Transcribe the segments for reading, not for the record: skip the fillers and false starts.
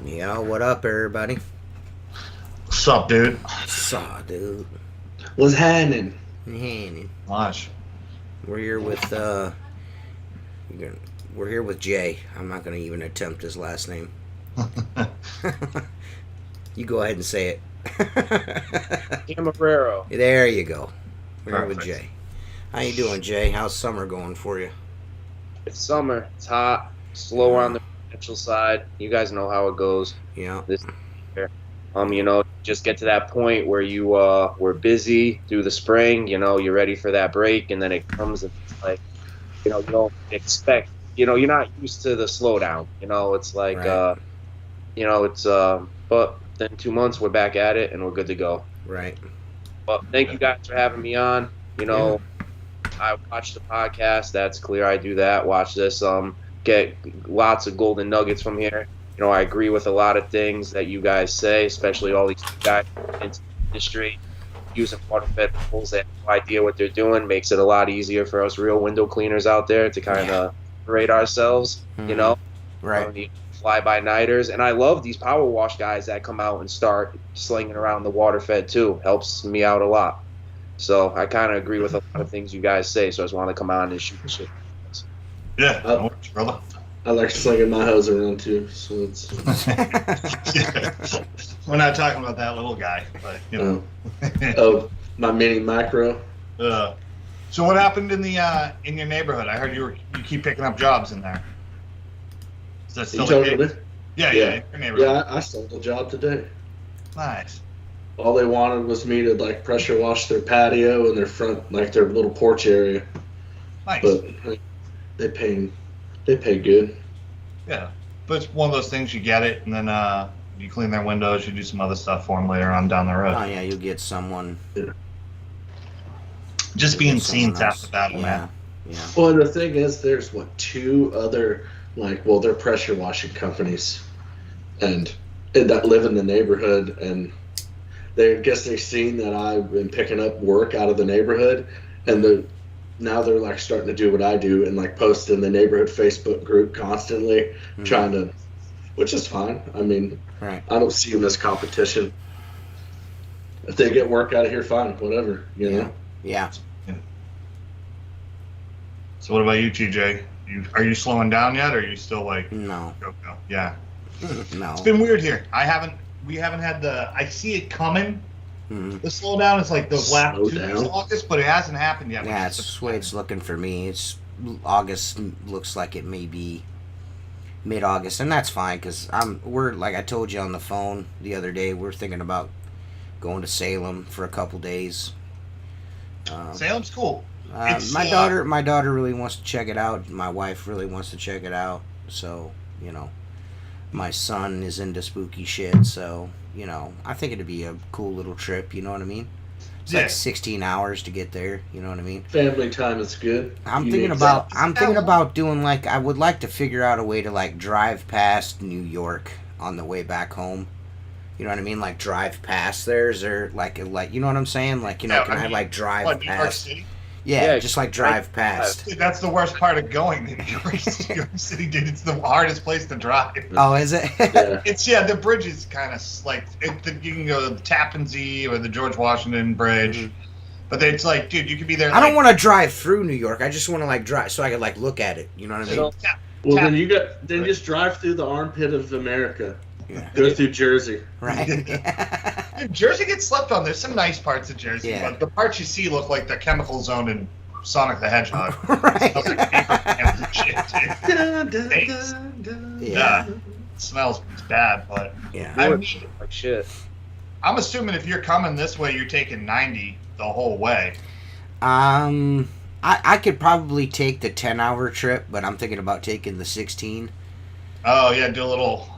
Yo, what up, everybody? What's up, dude? Saw, dude. What's happening? Gosh. We're here with we're here with Jay. I'm not gonna even attempt his last name. You go ahead and say it. Camarero. There you go. We're here with Perfect. Jay. How you doing, Jay? How's summer going for you? It's summer. It's hot. Slower on the potential side. You guys know how it goes. Yeah. This year. Just get to that point where you were busy through the spring. You're ready for that break, and then it comes and it's like, you don't expect. You're not used to the slowdown. It's like, Right. but then 2 months we're back at it and we're good to go. Right. But thank you guys for having me on. I watch the podcast. That's clear. I do that. Watch this. Get lots of golden nuggets from here. I agree with a lot of things that you guys say, especially all these guys in the industry using Waterfed pools. They have no idea what they're doing. Makes it a lot easier for us real window cleaners out there to kind of rate ourselves. Right. The fly-by-nighters. And I love these power wash guys that come out and start slinging around the Waterfed too. Helps me out a lot. So I kind of agree with a lot of things you guys say. So I just want to come on and shoot the shit. Yeah, no worries, brother. I like slinging my hose around too, so it's. We're not talking about that little guy, but Oh, my mini micro. So what happened in the in your neighborhood? I heard you keep picking up jobs in there. Is that still You the talking case? to me? Yeah, Yeah. in your neighborhood. Yeah, I sold a job today. Nice. All they wanted was me to like pressure wash their patio and their front, like their little porch area. Nice. But they pay good. Yeah, but it's one of those things. You get it, and then you clean their windows. You do some other stuff for them later on down the road. Oh yeah, you'll get someone. Just being Someone seen half else. the battle, man. Yeah. Well, the thing is, there's two other they're pressure washing companies, and that live in the neighborhood, and they've seen that I've been picking up work out of the neighborhood, and now they're like starting to do what I do and like post in the neighborhood Facebook group constantly, trying to, which is fine. I mean, Right. I don't see them as competition. If they get work out of here, fine, whatever, you know. Yeah. So what about you, TJ? Are you slowing down yet, or are you still like? No. Go? Yeah. No. It's been weird here. We haven't had I see it coming. Mm-hmm. The slowdown is like those last Slow 2 weeks down? of August, but it hasn't happened yet. Yeah, it's the way it's looking for me. It's August looks like it may be mid-August, and that's fine because we're like I told you on the phone the other day. We're thinking about going to Salem for a couple days. Salem's cool. My daughter really wants to check it out. My wife really wants to check it out. So my son is into spooky shit. So I think it'd be a cool little trip. You know what I mean? It's like 16 hours to get there. You know what I mean? Family time is good. I'm thinking about doing I would like to figure out a way to like drive past New York on the way back home. You know what I mean? Like drive past there. Is there like you know what I'm saying? Like can I like drive New York past? City? Yeah, just like drive past. Dude, that's the worst part of going to New York City, dude. It's the hardest place to drive. Oh, is it? Yeah. The bridge is kind of like you can go to the Tappan Zee or the George Washington Bridge, Mhm. but it's like, dude, you could be there. I don't want to drive through New York. I just want to like drive so I can like look at it. You know what I mean? Well, then just drive through the armpit of America. Yeah. Go through Jersey. Right. Dude, Jersey gets slept on. There's some nice parts of Jersey, Yeah. but the parts you see look like the chemical zone in Sonic the Hedgehog. Right. Smells like paper cans and shit, dude. Dun, dun, Thanks. dun, dun. Yeah. It smells bad, but Yeah. I mean, Like shit. I'm assuming if you're coming this way, you're taking 90 the whole way. I could probably take the 10-hour trip, but I'm thinking about taking the 16. Oh yeah, do a little.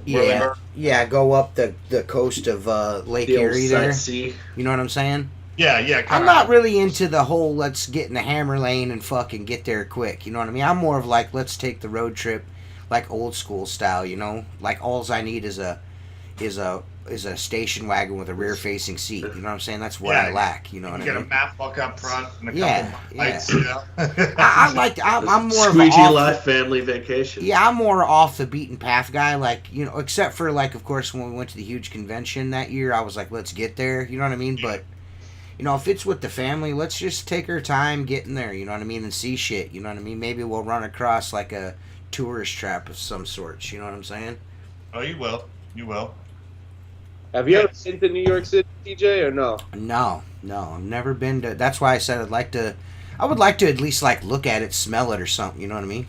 Yeah. Yeah, go up the coast of Lake The old Erie there. sightsee. You know what I'm saying? Yeah. I'm not really into the whole let's get in the hammer lane and fucking get there quick. You know what I mean? I'm more of like let's take the road trip, like old school style. You know, like alls I need is a station wagon with a rear facing seat. You know what I'm saying? That's what Yeah. I lack. You know You what I get a mean? map book up front and a Yeah, couple yeah. lights. You know? I'm more of Squeegee a Life family vacation. Yeah, I'm more off the beaten path guy. Like, you know, except for like, of course, when we went to the huge convention that year, I was like, let's get there. You know what I mean? But, you know, if it's with the family, let's just take our time getting there. You know what I mean? And see shit. You know what I mean? Maybe we'll run across like a tourist trap of some sorts. You know what I'm saying? Oh, you will. You will. Have you ever been to New York City, TJ, or no? No, I've never been to. That's why I said I would like to at least like look at it, smell it, or something. You know what I mean?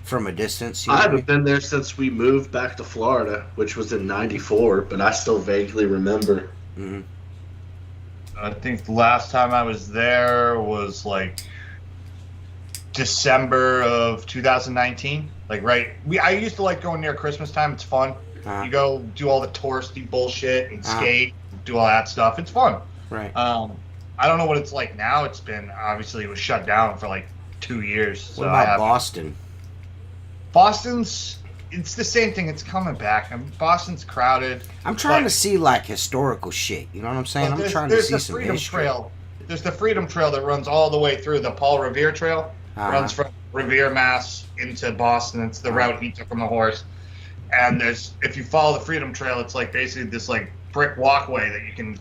From a distance. You know I what haven't been there since we moved back to Florida, which was in '94, but I still vaguely remember. Mm-hmm. I think the last time I was there was like December of 2019. Like I used to like going near Christmas time. It's fun. You go do all the touristy bullshit and skate, do all that stuff. It's fun. Right. I don't know what it's like now. It was shut down for like 2 years. So What about Boston? Boston's, it's the same thing. It's coming back. Boston's crowded. I'm trying to see like historical shit. You know what I'm saying? I'm trying to see some history. Trail. There's the Freedom Trail that runs all the way through the Paul Revere Trail. Runs from Revere, Mass. into Boston. It's the route he took from the horse. And if you follow the Freedom Trail, it's like basically this like brick walkway that you can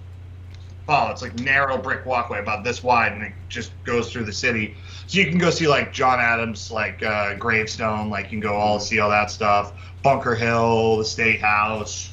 follow. It's like narrow brick walkway about this wide, and it just goes through the city. So you can go see like John Adams, like gravestone, like you can go see all that stuff. Bunker Hill, the State House,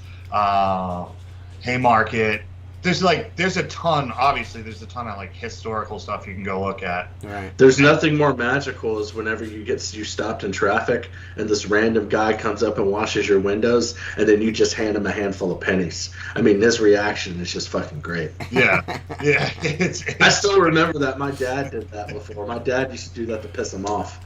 Haymarket. There's a ton. Obviously, there's a ton of like historical stuff you can go look at. Right. There's nothing more magical as whenever you stopped in traffic and this random guy comes up and washes your windows, and then you just hand him a handful of pennies. I mean, his reaction is just fucking great. Yeah. I still remember that. My dad did that before. My dad used to do that to piss him off.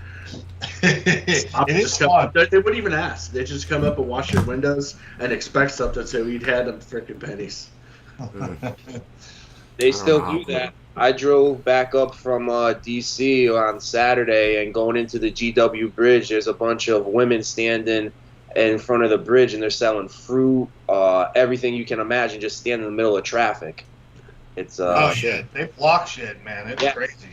It is fun. They wouldn't even ask. They just come up and wash your windows and expect something, so we'd hand them freaking pennies. They still do that. I drove back up from D.C. on Saturday, and going into the GW Bridge, there's a bunch of women standing in front of the bridge, and they're selling fruit, everything you can imagine, just standing in the middle of traffic. It's shit. They block shit, man. It's crazy.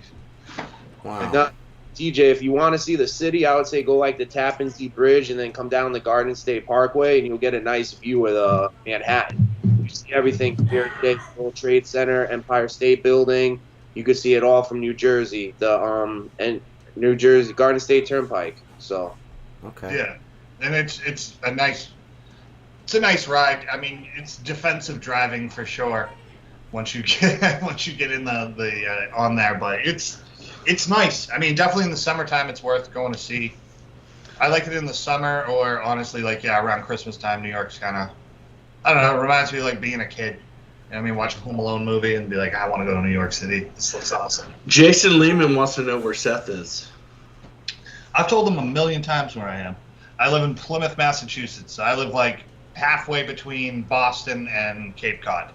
Wow. Now, TJ, if you want to see the city, I would say go like the Tappan Zee Bridge and then come down the Garden State Parkway, and you'll get a nice view of Manhattan. You see everything here today, World Trade Center, Empire State Building. You could see it all from New Jersey, and New Jersey Garden State Turnpike. So, okay. Yeah, and it's a nice ride. I mean, it's defensive driving for sure. Once you get in the on there, but it's nice. I mean, definitely in the summertime, it's worth going to see. I like it in the summer, or honestly, around Christmas time. New York's kind of, I don't know, it reminds me of like being a kid. You know what I mean, watch a Home Alone movie and be like, I want to go to New York City. This looks awesome. Jason Lehman wants to know where Seth is. I've told him 1,000,000 times where I am. I live in Plymouth, Massachusetts. I live like halfway between Boston and Cape Cod.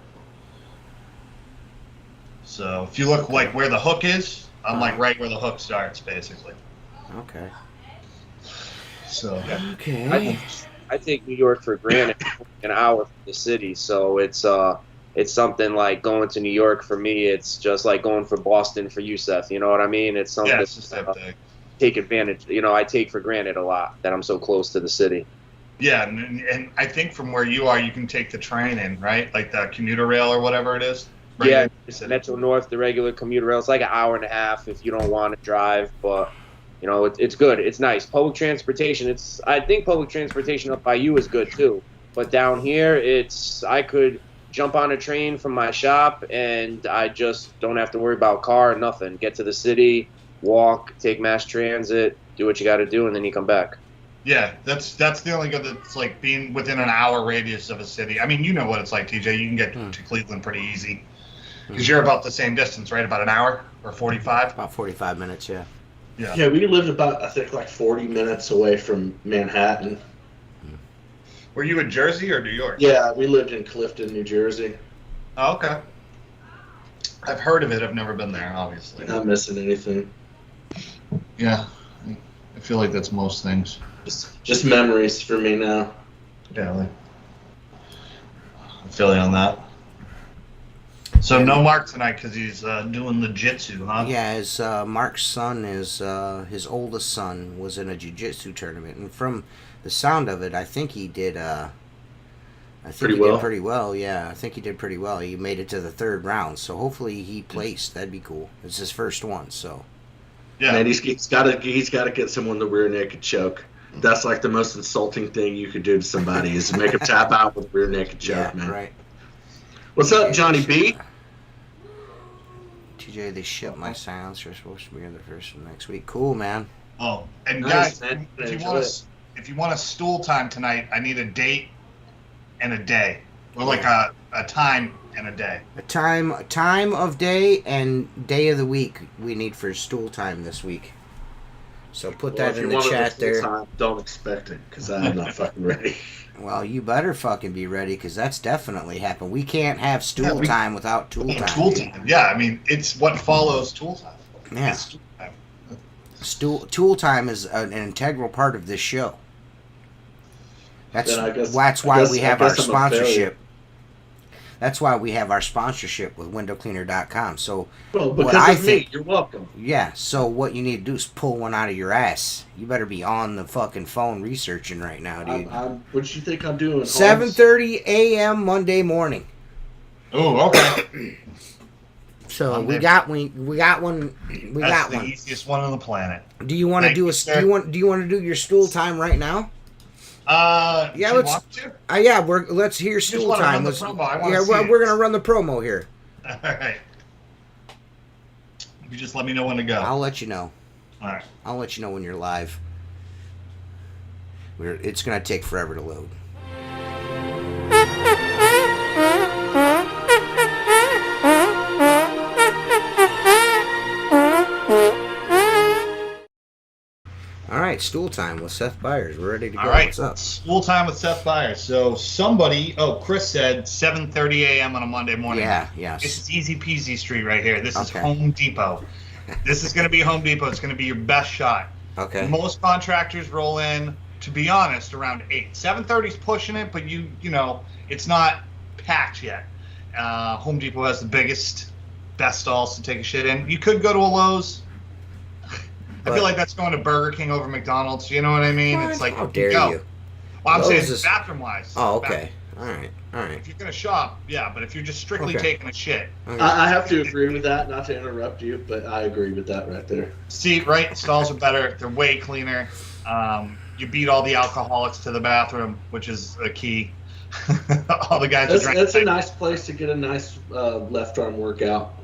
So if you look like where the hook is, I'm like right where the hook starts, basically. Okay. So Okay. I take New York for granted, an hour from the city, so it's it's something like going to New York for me. It's just like going for Boston for you, Seth. You know what I mean? It's something it's just that thing. Take advantage. I take for granted a lot that I'm so close to the city. Yeah, and I think from where you are, you can take the train in, right? Like the commuter rail or whatever it is. Right? Yeah, it's Metro North, the regular commuter rail. It's like an hour and a half if you don't want to drive, but it's good. It's nice. Public transportation. I think public transportation up by you is good too, but down here, I could jump on a train from my shop and I just don't have to worry about car or nothing. Get to the city, walk, take mass transit, do what you got to do, and then you come back. Yeah, that's the only good that's like being within an hour radius of a city. I mean, you know what it's like, TJ. You can get to Cleveland pretty easy because you're about the same distance, right? About an hour or 45? About 45 minutes, yeah. Yeah, we lived about, I think, like 40 minutes away from Manhattan. Were you in Jersey or New York? Yeah, we lived in Clifton, New Jersey. Oh, okay. I've heard of it. I've never been there, obviously. Not missing anything. Yeah, I feel like that's most things. Just memories for me now. Yeah, I feel you on that. So no Mark tonight because he's doing the jitsu, huh? Yeah, his Mark's son is his oldest son was in a jiu-jitsu tournament, and from the sound of it, I think he did. Did pretty well. Yeah, I think he did pretty well. He made it to the third round, so hopefully he placed. That'd be cool. It's his first one, so. Yeah, man, he's got to get someone the rear naked choke. That's like the most insulting thing you could do to somebody is make him tap out with a rear naked choke, man. Right. What's up, Johnny B? TJ, they shipped my silencer. Supposed to be here the first of next week. Cool, man. Oh, and Nice, guys, man. if you want a stool time tonight, I need a date and a day, or like a time and a day. A time of day and day of the week we need for stool time this week. So put that in the chat there. Don't expect it, because I'm not fucking ready. Well, you better fucking be ready, because that's definitely happened. We can't have stool time without tool time. Tool time. Yeah, I mean, it's what follows tool time. Yeah. It's tool time. Tool time is an integral part of this show. That's why we have our sponsorship. That's why we have our sponsorship with WindowCleaner.com. So, well, because me, you're welcome. Yeah, so what you need to do is pull one out of your ass. You better be on the fucking phone researching right now, dude. What do you think I'm doing? 7:30 a.m. Monday morning. Oh, okay. So Monday. we got one. That's the easiest one on the planet. Do you want to do do you want to do your stool time right now? Yeah, let's. Yeah, let's hear stool time. We're gonna run the promo here. All right. You just let me know when to go. I'll let you know. All right. I'll let you know when you're live. It's gonna take forever to load. All right, stool time with Seth Byers. We're ready to go. All right, what's up? Stool time with Seth Byers. So Chris said 7:30 a.m. on a Monday morning. Yeah. This is Easy Peasy Street right here. This is Home Depot. This is going to be Home Depot. It's going to be your best shot. Okay. Most contractors roll in, to be honest, around 8. 7:30 is pushing it, but you know, it's not packed yet. Home Depot has the best stalls to take a shit in. You could go to a Lowe's. I feel like that's going to Burger King over McDonald's. You know what I mean? What? It's like, how dare you? Well, I'm saying is... bathroom-wise. Oh, okay. All right. If you're going to shop, yeah, but if you're just strictly taking a shit. Okay. I have to agree with that, not to interrupt you, but I agree with that right there. See, right? Stalls are better. They're way cleaner. You beat all the alcoholics to the bathroom, which is a key. All the guys That's a nice place to get a nice left arm workout.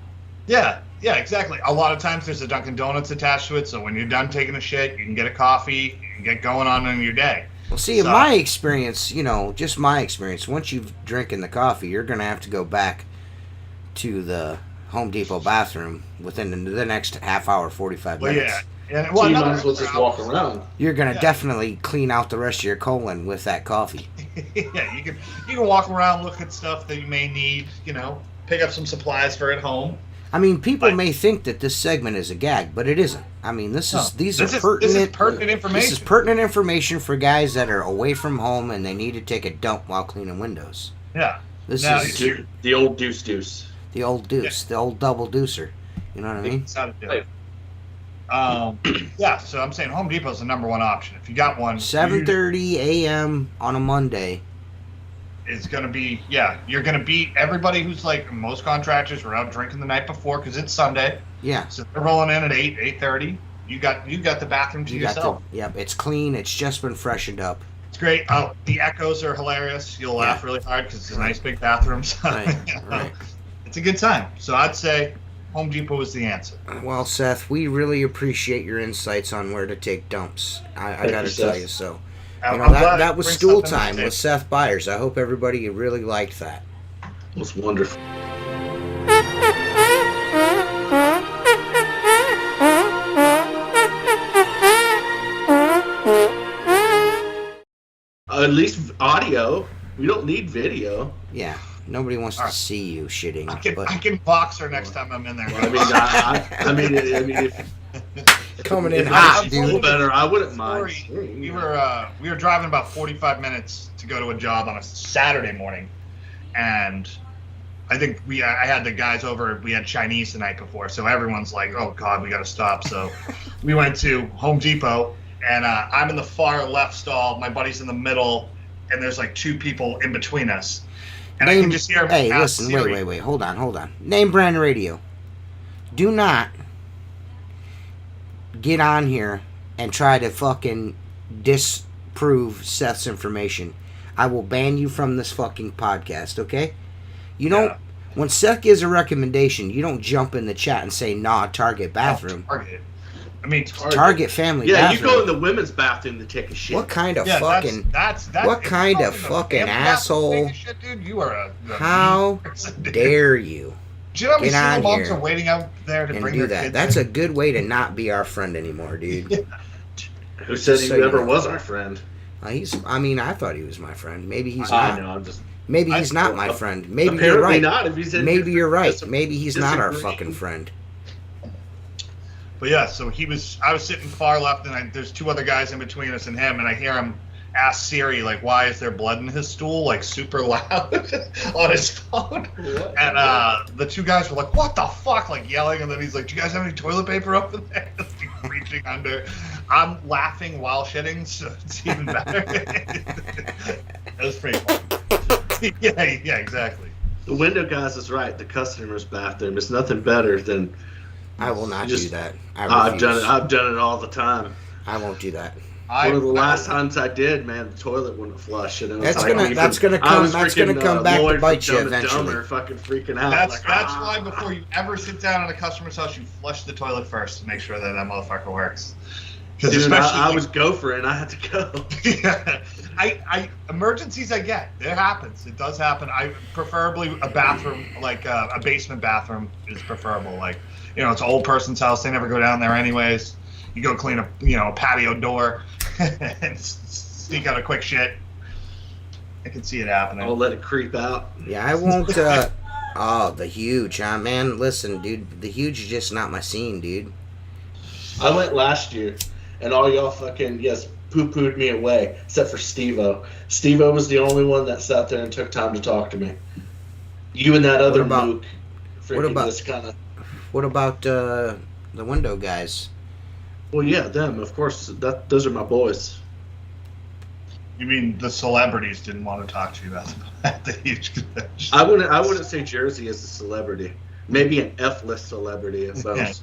Yeah, exactly. A lot of times there's a Dunkin' Donuts attached to it, so when you're done taking a shit, you can get a coffee and get going on in your day. Well, see, in my experience, just my experience, once you've drinking the coffee, you're going to have to go back to the Home Depot bathroom within the next half hour, 45 minutes. Yeah. So you might as well just walk around. You're going to definitely clean out the rest of your colon with that coffee. Yeah, you can walk around, look at stuff that you may need, pick up some supplies for at home. I mean, people may think that this segment is a gag, but it isn't. I mean, this is pertinent information. This is pertinent information for guys that are away from home and they need to take a dump while cleaning windows. Yeah. This Now, is The old deuce. the old deuce, the old double deucer. You know what I mean? That's how to do it. Yeah, so I'm saying Home Depot's the number one option. If you got one, 7:30 a.m. on a Monday. it's going to be, yeah, you're going to beat everybody who's like, most contractors were out drinking the night before because it's Sunday. Yeah. So they're rolling in at 8:30. You got the bathroom to yourself. Yep, it's clean. It's just been freshened up. It's great. The echoes are hilarious. You'll laugh really hard because it's a nice big bathroom. So, Right. It's a good time. So I'd say Home Depot is the answer. Well, Seth, we really appreciate your insights on where to take dumps. I got to tell you so. You know, that was stool time with Seth Byers. I hope everybody really liked that. It was wonderful. At least audio. We don't need video. Yeah, nobody wants to see you shitting. I can box her next time I'm in there. I mean, if coming in if hot, I dude. feel better, I wouldn't mind. We were driving about 45 minutes to go to a job on a Saturday morning, and I think I had the guys over. We had Chinese the night before, so everyone's like, "Oh God, we got to stop." So we went to Home Depot, and I'm in the far left stall. My buddy's in the middle, and there's like two people in between us, and I can just hear. Hey, listen, Siri. wait, hold on. Name brand radio. Do not get on here and try to fucking disprove Seth's information. I will ban you from this fucking podcast, okay? You don't, when Seth gives a recommendation, you don't jump in the chat and say, nah, Target bathroom. Target. I mean, Target family bathroom. bathroom. You go in the women's bathroom to take a shit. What kind of fucking, what kind of fucking asshole? Shit, dude, you are a how dare you? Do you know how many Get on single moms here are waiting out there to and bring do their that. kids That's in? a good way to not be our friend anymore, dude. Who said Just he so you ever know. was our friend? I thought he was my friend. Maybe he's I not. know, I'm just... Maybe he's not my friend. Maybe Apparently you're right. not. If he's in Maybe you're right. Maybe he's not our disagree. fucking friend. But yeah, so I was sitting far left, and there's two other guys in between us and him, and I hear him ask Siri, like, why is there blood in his stool, like, super loud on his phone. And the two guys were like, what the fuck, like, yelling, and then he's like, do you guys have any toilet paper over there? Like, reaching under. I'm laughing while shitting, so it's even better. That was pretty fun. Yeah, exactly. The window guys is right. The customer's bathroom is nothing better than... I will not do that. I've done it all the time. I won't do that. One of the last times I did, man, the toilet wouldn't flush. And That's gonna come back to bite you eventually. Fucking freaking out. That's why before you ever sit down in a customer's house, you flush the toilet first to make sure that motherfucker works. Dude, I was gophering. I had to go. Yeah, emergencies I get. It happens. It does happen. I preferably a bathroom, like a basement bathroom, is preferable. Like, it's an old person's house. They never go down there anyways. You go clean a patio door and sneak out a quick shit. I can see it happening. I'll let it creep out. Yeah, I won't. The huge, huh, man? Listen, dude, the huge is just not my scene, dude. I went last year, and all y'all fucking poo-pooed me away, except for Stevo. Stevo was the only one that sat there and took time to talk to me. You and that other Luke. What about the window guys? Well, yeah, them, of course. Those are my boys. You mean the celebrities didn't want to talk to you at the huge convention? I wouldn't say Jersey is a celebrity. Maybe an F-list celebrity at most.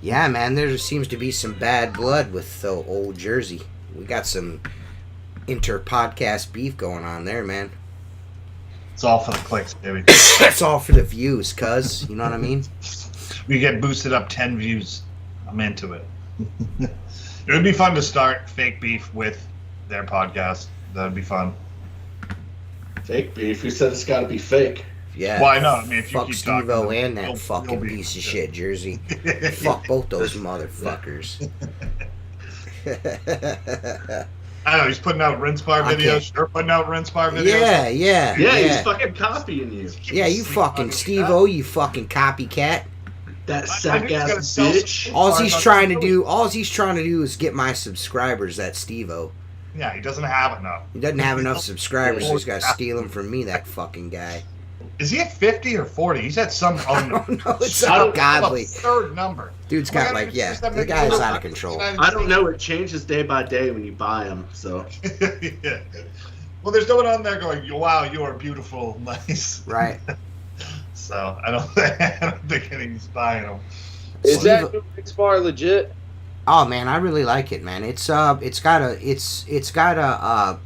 Yeah, man, there seems to be some bad blood with old Jersey. We got some inter-podcast beef going on there, man. It's all for the clicks, baby. It's all for the views, cuz. You know what I mean? We get boosted up 10 views. I'm into it. It would be fun to start fake beef with their podcast. That would be fun. Fake beef? Who said it's got to be fake? Yeah. Why not? I mean, if you fuck keep Stevo talking, and that fucking piece of shit, Jersey. Fuck both those motherfuckers. I know, he's putting out rinse bar videos. You're putting out rinse bar videos. Yeah, he's fucking copying you. Yeah, you fucking Stevo, you fucking copycat. That sack ass bitch. All he's trying to do is get my subscribers, that Stevo. Yeah, he doesn't have enough. He doesn't have enough subscribers, so he's got to Yeah. steal them from me, that fucking guy. Is he at 50 or 40? He's at some I don't know. It's some ungodly. absurd number. Dude's Oh my got, God, like, it's yeah, just that the many guy's people out of in the control. United I don't States. know. It changes day by day when you buy them. So Yeah. Well, there's no one on there going, wow, you are beautiful, nice. Right. So I don't think anybody's buying them. Is that new Mix Bar legit? Oh man, I really like it, man. It's got a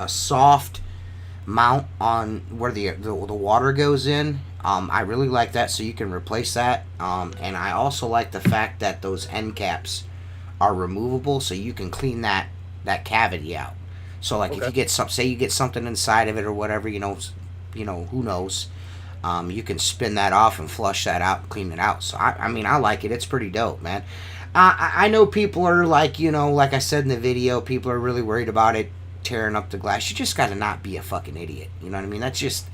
soft mount on where the water goes in. I really like that, so you can replace that. And I also like the fact that those end caps are removable, so you can clean that cavity out. So like if you get something inside of it or whatever, you know who knows. You can spin that off and flush that out and clean it out. So I mean I like it. It's pretty dope, man. I know people are like, like I said in the video, people are really worried about it tearing up the glass. You just gotta not be a fucking idiot. You know what I mean? That's just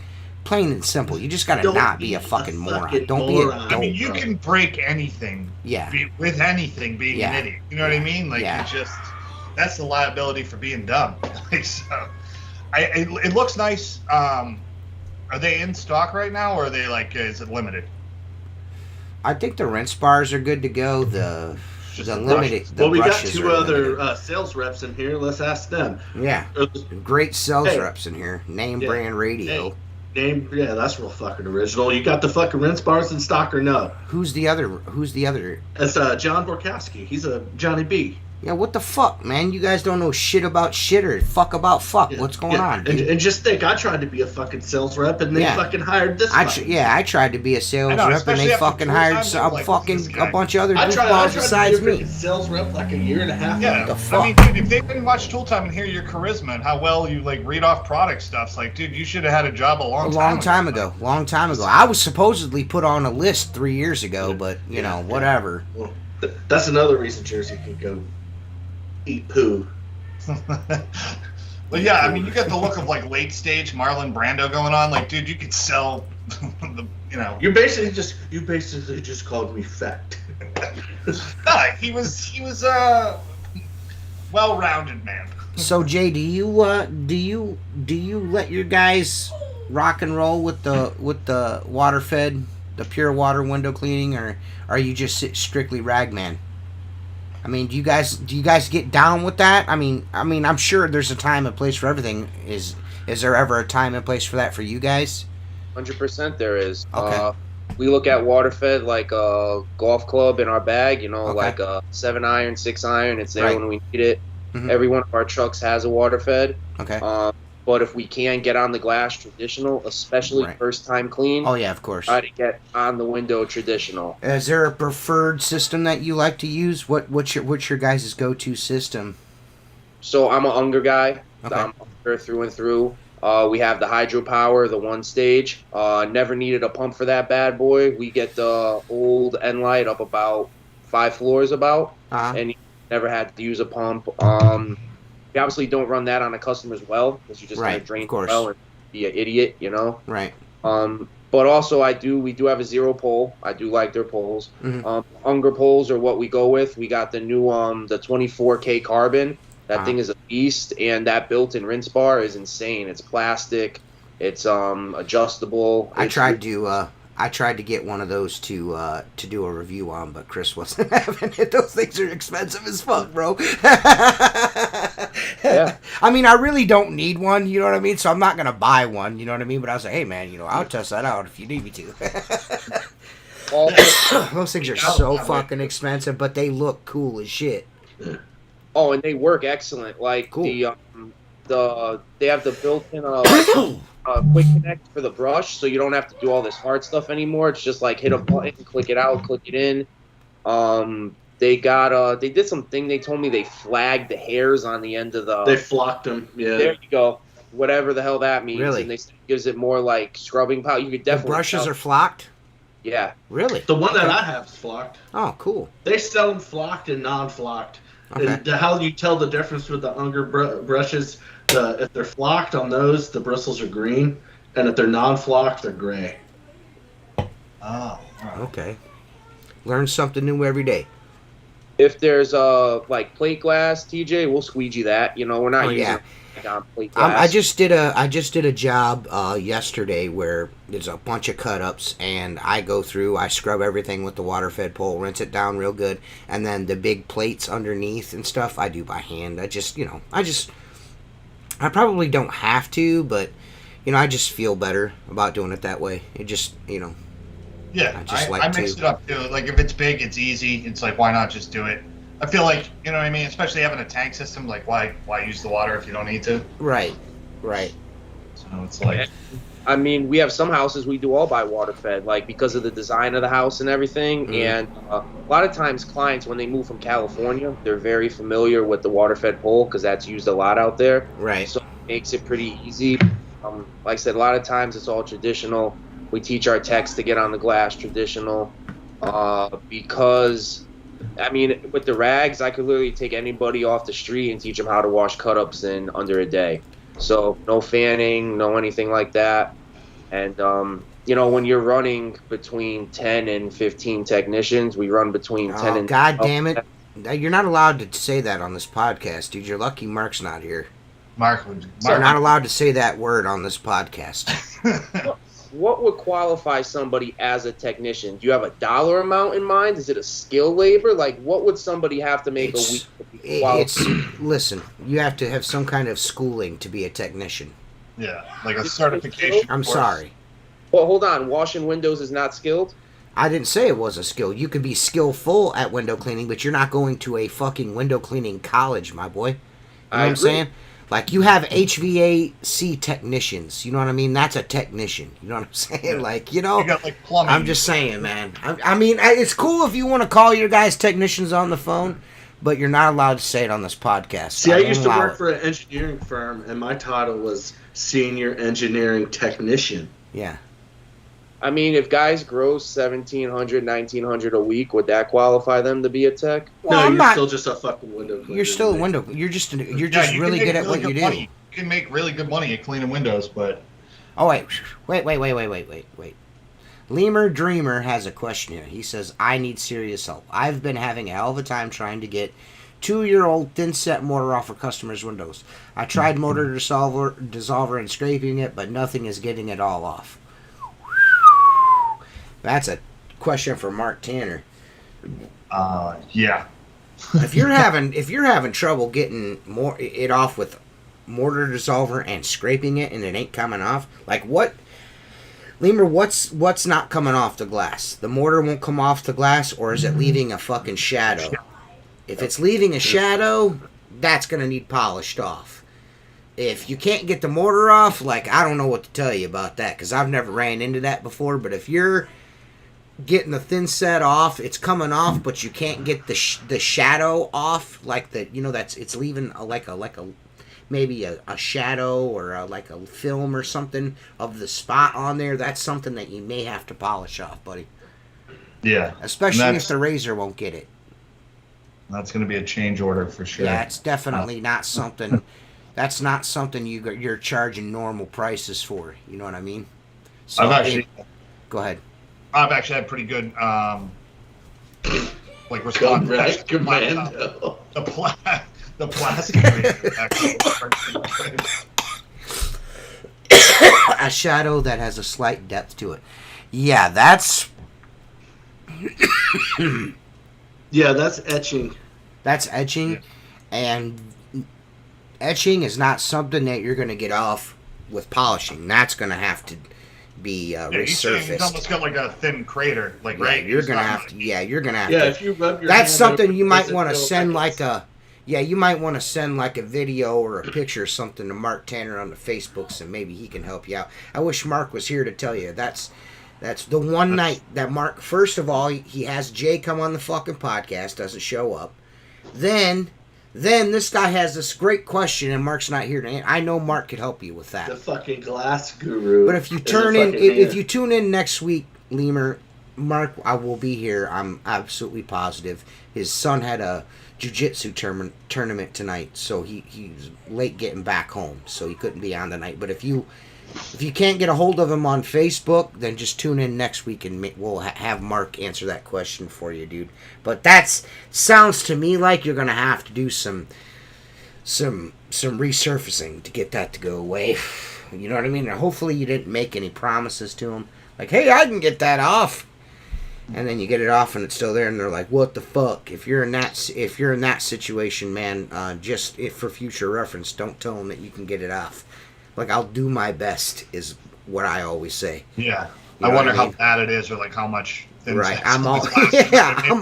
plain and simple. You just gotta not be a fucking moron. Don't be a dope. I mean, you can break anything. Yeah. With anything being an idiot. You know what I mean? Like, that's the liability for being dumb. Like, so, it looks nice. Are they in stock right now, or are they like, is it limited? I think the rinse bars are good to go. The limited. Well, we got brushes two are other limited. sales reps in here. Let's ask them. Yeah. Great sales reps in here. Name brand radio. Yeah, that's real fucking original. You got the fucking rinse bars in stock or no? Who's the other? It's John Borkowski. He's a Johnny B. Yeah, what the fuck, man? You guys don't know shit about shit or fuck about fuck. Yeah, what's going on? And just think, I tried to be a fucking sales rep, and they fucking hired this guy. I tried to be a sales rep, and they fucking hired a bunch of other goofballs besides me. I tried to be a sales rep like a year and a half ago. The fuck? I mean, dude, if they didn't watch Tool Time and hear your charisma and how well you like read off product stuff, it's like, dude, you should have had a job a long time ago. Long time ago. I was supposedly put on a list 3 years ago, but whatever. Well, that's another reason Jersey can go eat poo. Well, yeah, I mean, you got the look of like late stage Marlon Brando going on. Like, dude, you could sell You basically just called me fat. No, he was a well-rounded man. So Jay, do you let your guys rock and roll with the Waterfed, the pure water window cleaning, or are you just strictly ragman? I mean, do you guys get down with that? I mean, I'm sure there's a time and place for everything. Is there ever a time and place for that for you guys? 100% there is. Okay. We look at Waterfed like a golf club in our bag, like a 7-iron, 6-iron. It's there when we need it. Mm-hmm. Every one of our trucks has a Waterfed. Okay. But if we can get on the glass traditional, especially first time clean. Oh yeah, of course. Try to get on the window traditional. Is there a preferred system that you like to use? What's your guys' go-to system? So I'm a Unger guy. Okay. I'm Unger through and through. We have the hydropower, the one stage. Never needed a pump for that bad boy. We get the old N-Light up about 5 floors and you never had to use a pump. We obviously don't run that on a customer's well because you're just going to drain the well and be an idiot, Right. But also we do have a 0 pole. I do like their poles. Mm-hmm. Unger poles are what we go with. We got the new the 24K carbon. That thing is a beast, and that built-in rinse bar is insane. It's plastic. It's adjustable. I tried to get one of those to do a review on, but Chris wasn't having it. Those things are expensive as fuck, bro. Yeah. I mean, I really don't need one, you know what I mean? So I'm not gonna buy one, you know what I mean? But I was like, hey man, I'll test that out if you need me to. Those things are so fucking expensive, but they look cool as shit. Oh, and they work excellent. Like cool. They have the built-in quick connect for the brush, so you don't have to do all this hard stuff anymore. It's just like hit a button, click it out, click it in. They did something. They told me they flagged the hairs on the end of the. They flocked them. Yeah. There you go. Whatever the hell that means. Really? And they gives it more like scrubbing power. You could definitely. The brushes are flocked. Yeah. Really? The one that I have is flocked. Oh, cool. They sell them flocked and non-flocked. Okay. And how you tell the difference with the Unger brushes? If they're flocked on those, the bristles are green, and if they're non-flocked, they're gray. Oh. Okay. Learn something new every day. if there's like plate glass, TJ, we'll squeegee that. You know, we're not using plate glass. I just did a job yesterday where there's a bunch of cut ups, and I go through, I scrub everything with the water-fed pole, rinse it down real good, and then the big plates underneath and stuff I do by hand. I probably don't have to, but I just feel better about doing it that way. It just, Yeah, I mix it up too. Like if it's big, it's easy. It's like, why not just do it? I feel like, you know what I mean? Especially having a tank system, like why use the water if you don't need to? Right. So it's like, I mean, we have some houses we do all by water fed, like because of the design of the house and everything. Mm-hmm. And a lot of times clients, when they move from California, they're very familiar with the water fed pole because that's used a lot out there. Right. So it makes it pretty easy. Like I said, a lot of times it's all traditional. We teach our techs to get on the glass traditional because, I mean, with the rags, I could literally take anybody off the street and teach them how to wash cut-ups in under a day. So no fanning, no anything like that. And, when you're running between 10 and 15 technicians, we run between 10 and... God damn it. You're not allowed to say that on this podcast, dude. You're lucky Mark's not here. Mark You're not allowed to say that word on this podcast. What would qualify somebody as a technician? Do you have a dollar amount in mind? Is it a skill labor? Like, what would somebody have to make a week to be qualified? Listen, you have to have some kind of schooling to be a technician. Yeah, like a certification. I'm sorry. Well, hold on. Washing windows is not skilled? I didn't say it was a skill. You could be skillful at window cleaning, but you're not going to a fucking window cleaning college, my boy. You know what I'm saying? Like, you have HVAC technicians. You know what I mean? That's a technician. You know what I'm saying? Yeah. Like, You got like plumbing. I'm just saying, man. I mean, it's cool if you want to call your guys technicians on the phone, but you're not allowed to say it on this podcast. See, I used to work for an engineering firm, and my title was Senior Engineering Technician. Yeah. I mean, if guys gross $1,700, $1,900 a week, would that qualify them to be a tech? Well, no, you're still just a fucking window cleaner. You're still a window. You're just you really good at what you do. Money. You can make really good money at cleaning windows, but... Oh, wait. Lemur Dreamer has a question here. He says, I need serious help. I've been having a hell of a time trying to get 2-year-old thin set mortar off of customers' windows. I tried motor dissolver and scraping it, but nothing is getting it all off. That's a question for Mark Tanner. Yeah. If you're having trouble getting it off with mortar dissolver and scraping it and it ain't coming off, like what, Lemur, what's not coming off the glass? The mortar won't come off the glass, or is it leaving a fucking shadow? If it's leaving a shadow, that's gonna need polished off. If you can't get the mortar off, like, I don't know what to tell you about that, because I've never ran into that before. But if you're getting the thin set off, it's coming off, but you can't get the shadow off, like it's leaving maybe a shadow or like a film or something of the spot on there. That's something that you may have to polish off, buddy. Yeah. Especially if the razor won't get it. That's going to be a change order for sure. Yeah, it's definitely not something. That's not something you're charging normal prices for. You know what I mean? So go ahead. I've actually had pretty good response. The plastic actually. A shadow that has a slight depth to it. Yeah, that's. Yeah, that's etching. That's etching, yeah. And etching is not something that you're going to get off with polishing. That's going to have to be resurfaced. It's almost got like a thin crater, like yeah, right. You're going to have to. Yeah, you're going to have to. Yeah, if you rub your. That's hand something over, you might want to send like a. Yeah, you might want to send like a video or a picture or something to Mark Tanner on the Facebooks, and maybe he can help you out. I wish Mark was here to tell you. That's the one night that Mark. First of all, he has Jay come on the fucking podcast, doesn't show up. Then this guy has this great question, and Mark's not here to answer. I know Mark could help you with that. The fucking glass guru. But if you tune in next week, Lemur, Mark, I will be here. I'm absolutely positive. His son had a jiu-jitsu tournament tonight, so he's late getting back home, so he couldn't be on tonight. But if you If you can't get a hold of him on Facebook, then just tune in next week and we'll have Mark answer that question for you, dude. But sounds to me like you're gonna have to do some resurfacing to get that to go away. You know what I mean? And hopefully you didn't make any promises to him, like, "Hey, I can get that off," and then you get it off and it's still there, and they're like, "What the fuck?" If you're in that situation, man, just if for future reference, don't tell them that you can get it off. Like, I'll do my best is what I always say. Yeah. You I know wonder what I how mean? bad it is, or like how much. Right. I'm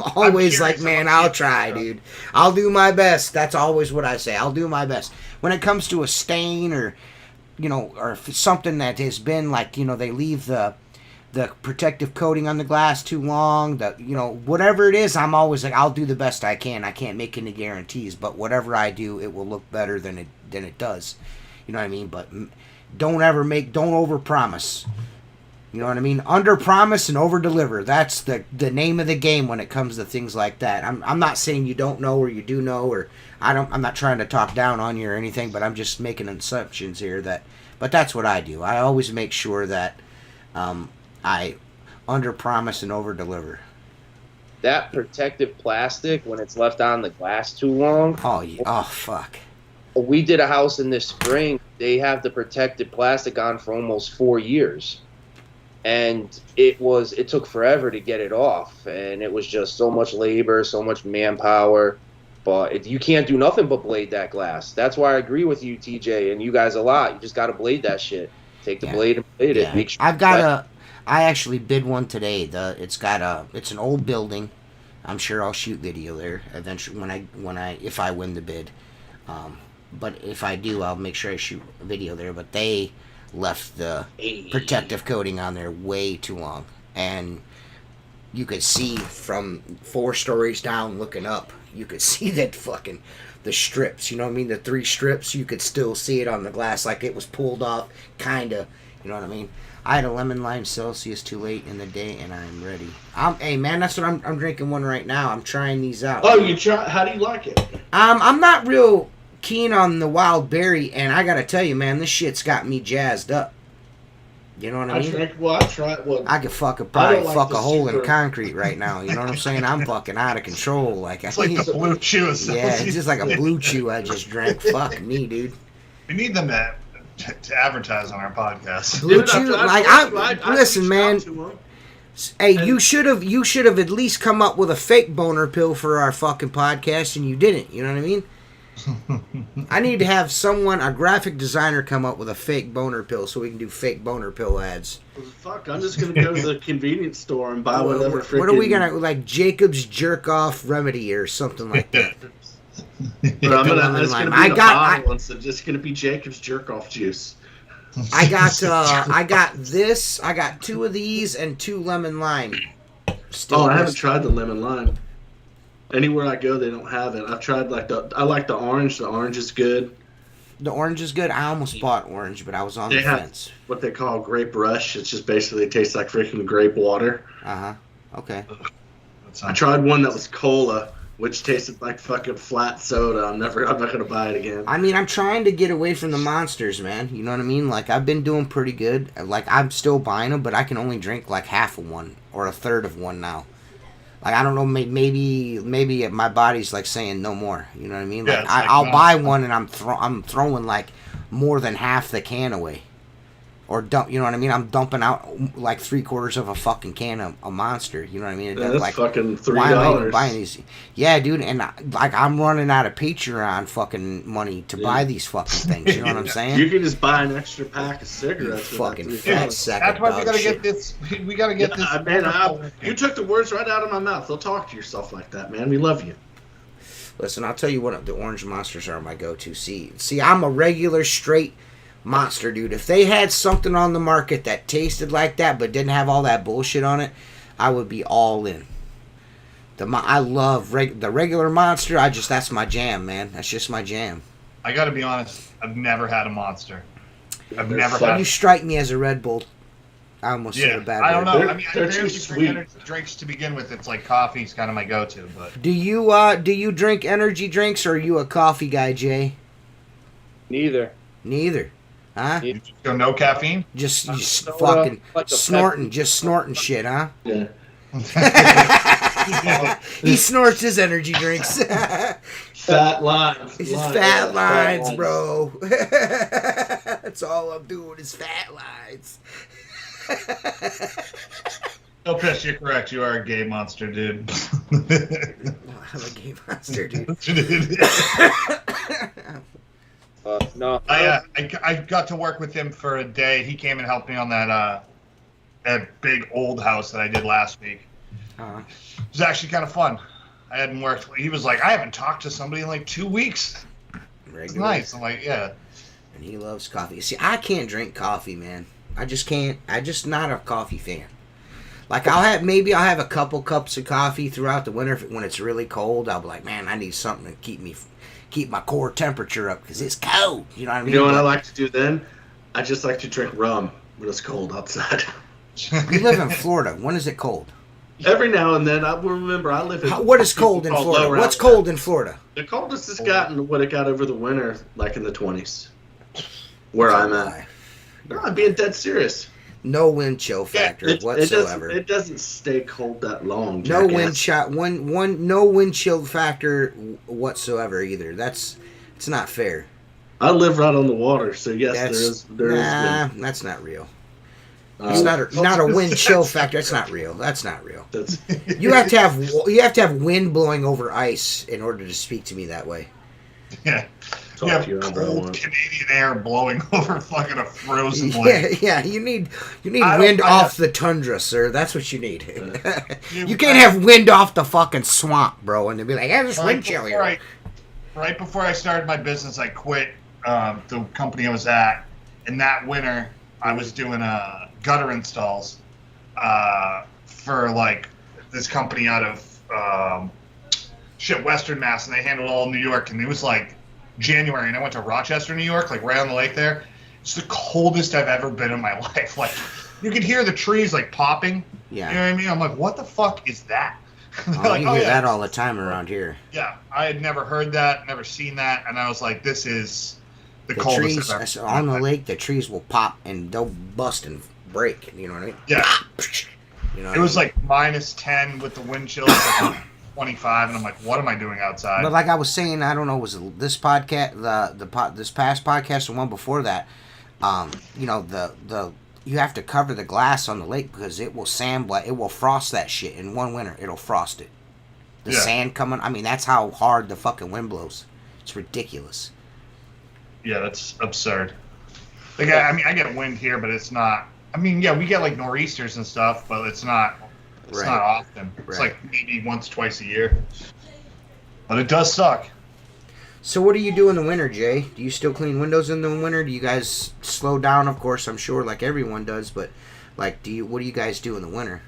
always like, man, I'll try, dude. I'll do my best. That's always what I say. I'll do my best. When it comes to a stain or, or if it's something that has been like, they leave the protective coating on the glass too long, whatever it is, I'm always like, I'll do the best I can. I can't make any guarantees, but whatever I do, it will look better than it does. You know what I mean? But don't overpromise. You know what I mean? Under promise and over deliver. That's the name of the game when it comes to things like that. I'm not saying you don't know or you do know, or I'm not trying to talk down on you or anything, but I'm just making assumptions here but that's what I do. I always make sure that I under promise and over deliver. That protective plastic, when it's left on the glass too long. Oh, yeah. Oh, fuck. We did a house in this spring. They have the protective plastic on for almost 4 years. And it took forever to get it off, and it was just so much labor, so much manpower. But you can't do nothing but blade that glass. That's why I agree with you, TJ, and you guys a lot. You just got to blade that shit. Take the blade and blade it. Make sure I actually bid one today. It's an old building. I'm sure I'll shoot video there eventually if I win the bid. But if I do, I'll make sure I shoot a video there. But they left the protective coating on there way too long, and you could see from 4 stories down looking up, you could see that fucking the strips, you know what I mean, the 3 strips, you could still see it on the glass like it was pulled off, kinda, you know what I mean. I had a lemon lime Celsius too late in the day, and I'm ready. Hey man, that's what I'm drinking one right now. I'm trying these out. Oh, you try? How do you like it? I'm not real keen on the wild berry, and I gotta tell you, man, this shit's got me jazzed up. You know what I mean? I could probably fuck a hole in concrete right now. You know what I'm saying? I'm fucking out of control. Like it's like the blue chew. Yeah, it's just like a blue chew I just drank. Fuck me, dude. We need them to advertise on our podcast. Blue chew, listen, man. Hey, you should have at least come up with a fake boner pill for our fucking podcast, and you didn't. You know what I mean? I need to have a graphic designer, come up with a fake boner pill so we can do fake boner pill ads. Fuck, I'm just gonna go to the convenience store and buy whatever freaking... What are we gonna, like, Jacob's jerk off remedy or something like that? But it's just gonna be Jacob's jerk off juice. I got 2 of these and 2 lemon lime. I haven't tried the lemon lime. Anywhere I go, they don't have it. I've tried I like the orange. The orange is good. The orange is good. I almost bought orange, but I was on the fence. What they call grape rush. It's just basically tastes like freaking grape water. Okay. I tried one that was cola, which tasted like fucking flat soda. I'm not gonna buy it again. I mean, I'm trying to get away from the monsters, man. You know what I mean? Like, I've been doing pretty good. Like, I'm still buying them, but I can only drink like half of one or a third of one now. Like, I don't know, maybe my body's like saying no more. You know what I mean? Like, I'll buy one and I'm throwing like more than half the can away, or dump. You know what I mean? I'm dumping out like 3/4 of a fucking can of a Monster. You know what I mean? That's like, fucking $3. Why am I even buying these? Yeah, dude, and like I'm running out of Patreon fucking money to buy these fucking things. You know what I'm saying? You can just buy an extra pack of cigarettes. You fucking fat sack of That's why dog we gotta shit. get this. We gotta get this. Man, you took the words right out of my mouth. Don't talk to yourself like that, man. We love you. Listen, I'll tell you what, the orange Monsters are my go-to. See, I'm a regular straight Monster, dude. If they had something on the market that tasted like that but didn't have all that bullshit on it, I would be all in. I love the regular Monster. That's my jam, man. That's just my jam. I gotta be honest. I've never had a Monster. I've never had. You strike me as a Red Bull. I almost said a bad word. I don't know. I mean, I they're barely too drink energy drinks to begin with. It's like coffee's kind of my go-to. But do you drink energy drinks, or are you a coffee guy, Jay? Neither. Huh? You just go no caffeine? Just Soda, fucking like the snorting, Pepsi. just snorting shit, huh? Yeah. He snorts his energy drinks. Fat lines. It's just Line- fat yeah, lines, bro. That's all I'm doing is fat lines. No piss, you're correct. You are a gay monster, dude. I'm a gay monster, dude. No. I got to work with him for a day. He came and helped me on that big old house that I did last week. Uh-huh. It was actually kind of fun. I hadn't worked. He was like, I haven't talked to somebody in like 2 weeks. It's nice. I'm like, yeah. And he loves coffee. See, I can't drink coffee, man. I just can't. I'm just not a coffee fan. Like I'll have a couple cups of coffee throughout the winter when it's really cold. I'll be like, man, I need something to keep my core temperature up because it's cold. You know what I mean? You know what I like to do then? I just like to drink rum when it's cold outside. We live in Florida. When is it cold? Every now and then, I will remember I live in... What is cold in Florida? What's cold in Florida? The coldest it's gotten what it got over the winter, like in the 20s. Where I'm at. No, I'm being dead serious. No wind chill factor whatsoever. It doesn't stay cold that long. No jackass. no wind chill factor whatsoever either. It's not fair. I live right on the water, so yes, there is. Wind. That's not real. It's not a wind chill factor. That's not real. That's not real. You have to have wind blowing over ice in order to speak to me that way. Yeah. You have cold Canadian air blowing over fucking a frozen lake. Yeah. You need wind off the tundra, sir. That's what you need. You can't have wind off the fucking swamp, bro, and they'll be like, "Yeah, there's wind chill here." Right before I started my business, I quit the company I was at. And that winter, I was doing gutter installs for like this company out of Western Mass, and they handled all New York. And it was like January, and I went to Rochester, New York, like right on the lake there. It's the coldest I've ever been in my life. Like you could hear the trees like popping. Yeah. You know what I mean? I'm like, what the fuck is that? Like, you hear that all the time around here. Yeah, I had never heard that, never seen that, and I was like, this is the coldest coldest trees on the lake. The trees will pop and they'll bust and break. You know what I mean? Yeah. You know it was like -10 with the wind chill, like 25, and I'm like, what am I doing outside? But like I was saying, I don't know, was it this podcast, this past podcast, the one before that? You know, the you have to cover the glass on the lake because it will it will frost that shit in one winter. It'll frost it. The sand coming. I mean, that's how hard the fucking wind blows. It's ridiculous. Yeah, that's absurd. Like, I mean, I get wind here, but it's not. I mean, yeah, we get like nor'easters and stuff, but it's not. It's not often. It's like maybe once, twice a year. But it does suck. So what do you do in the winter, Jay? Do you still clean windows in the winter? Do you guys slow down? Of course, I'm sure, like everyone does. But like, what do you guys do in the winter?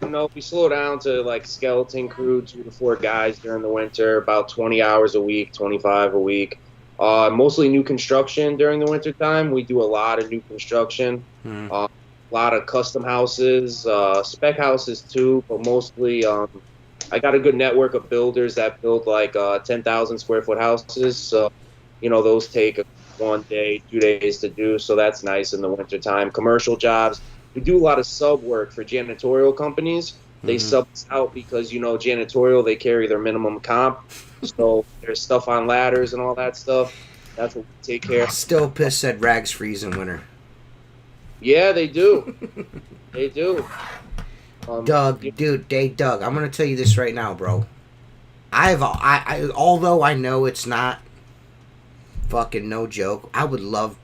No, we slow down to like skeleton crew, 2 to 4 guys during the winter, about 20 hours a week, 25 a week. Mostly new construction during the winter time. We do a lot of new construction, a lot of custom houses, spec houses too, but mostly I got a good network of builders that build like 10,000 square foot houses. So, you know, those take 1 day, 2 days to do. So that's nice in the winter time. Commercial jobs. We do a lot of sub work for janitorial companies. They sub us out because, you know, janitorial, they carry their minimum comp. So there's stuff on ladders and all that stuff. That's what we take care of. Still pissed that rags freeze in winter. Yeah, they do. They do. Doug, I'm gonna tell you this right now, bro. Although I know it's not fucking no joke, I would love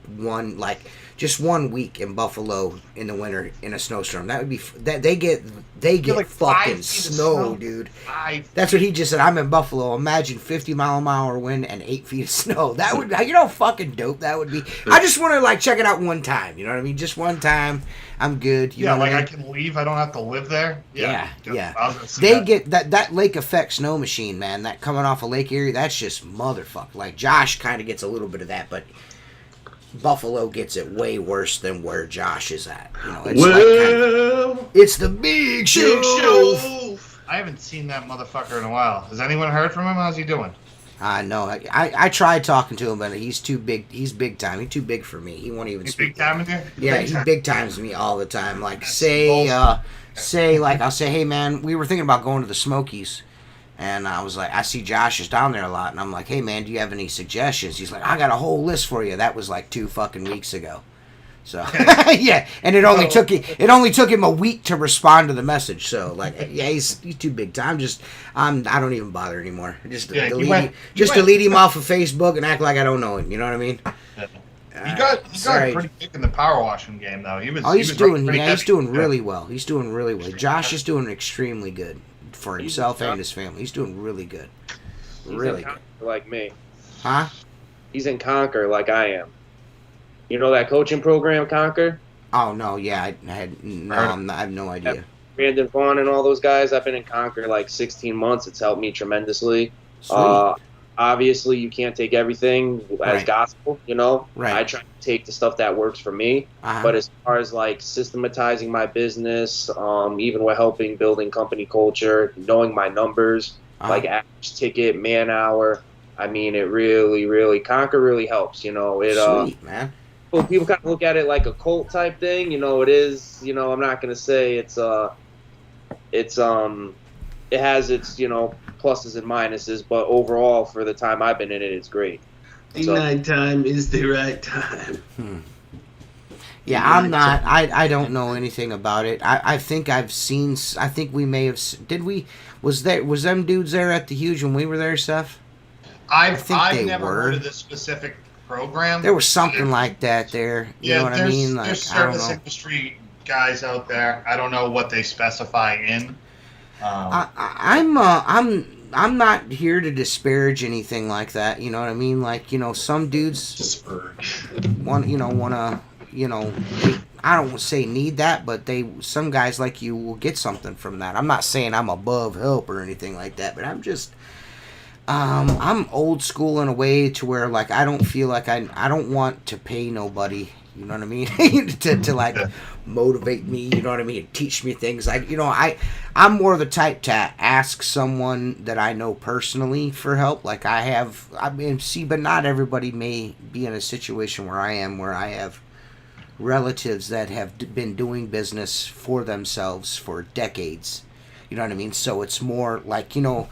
just 1 week in Buffalo in the winter in a snowstorm. That would be they get like fucking snow, dude. That's what he just said. I'm in Buffalo. Imagine 50-mile-an-hour wind and 8 feet of snow. That would, you know, how fucking dope that would be. I just want to check it out one time. You know what I mean? Just one time. I'm good. You know I can leave. I don't have to live there. Yeah. They get that lake effect snow machine, man. That coming off of Lake Erie. That's just motherfucker. Like Josh kind of gets a little bit of that, but Buffalo gets it way worse than where Josh is at. You know, it's it's the big show. I haven't seen that motherfucker in a while. Has anyone heard from him? How's he doing? I know. I tried talking to him, but he's too big. He's big time. He's too big for me. He won't even He's speak. big time with you? Yeah, he big times me all the time. Like I'll say, hey man, we were thinking about going to the Smokies, and I was like, I see Josh is down there a lot, and I'm like, hey man, do you have any suggestions? He's like, I got a whole list for you. That was like 2 fucking weeks ago. So yeah, and it only took him a week to respond to the message. So like, yeah, he's too big time. I don't even bother anymore. Delete him off of Facebook and act like I don't know him. You know what I mean? He got pretty big in the power washing game though. He's doing really well. He's doing really well. Josh is doing extremely good for himself and his family. He's doing really good. Really good. Like me. Huh? He's in Conquer like I am. You know that coaching program, Conquer? Oh no, yeah, I have no idea. Brandon Vaughn and all those guys. I've been in Conquer like 16 months. It's helped me tremendously. Sweet. Obviously, you can't take everything as gospel, you know? Right. I try to take the stuff that works for me. But as far as like systematizing my business, even with helping building company culture, knowing my numbers, like average ticket, man hour, I mean, it really, Conquer really helps, you know? Sweet, man. Well, people kind of look at it like a cult type thing, you know. It is, you know. I'm not gonna say it has its, you know, pluses and minuses, but overall, for the time I've been in it, it's great. The night time is the right time. Yeah, I'm not. I don't know anything about it. I think I've seen. I think we may have. Did we? Was them dudes there at the Huge when we were there, Seth? I've never heard of this specific program. There was something like that there. You know what I mean? Like, there's service industry guys out there. I don't know what they specify in. I'm not here to disparage anything like that. You know what I mean? Like, you know, some dudes wanna I don't say need that, but some guys like you will get something from that. I'm not saying I'm above help or anything like that, but I'm just. I'm old school in a way to where, like, I don't feel like I don't want to pay nobody, you know what I mean, to like motivate me, you know what I mean, teach me things. Like, you know, I'm more the type to ask someone that I know personally for help. Like but not everybody may be in a situation where I am, where I have relatives that have been doing business for themselves for decades, you know what I mean. So it's more like, you know,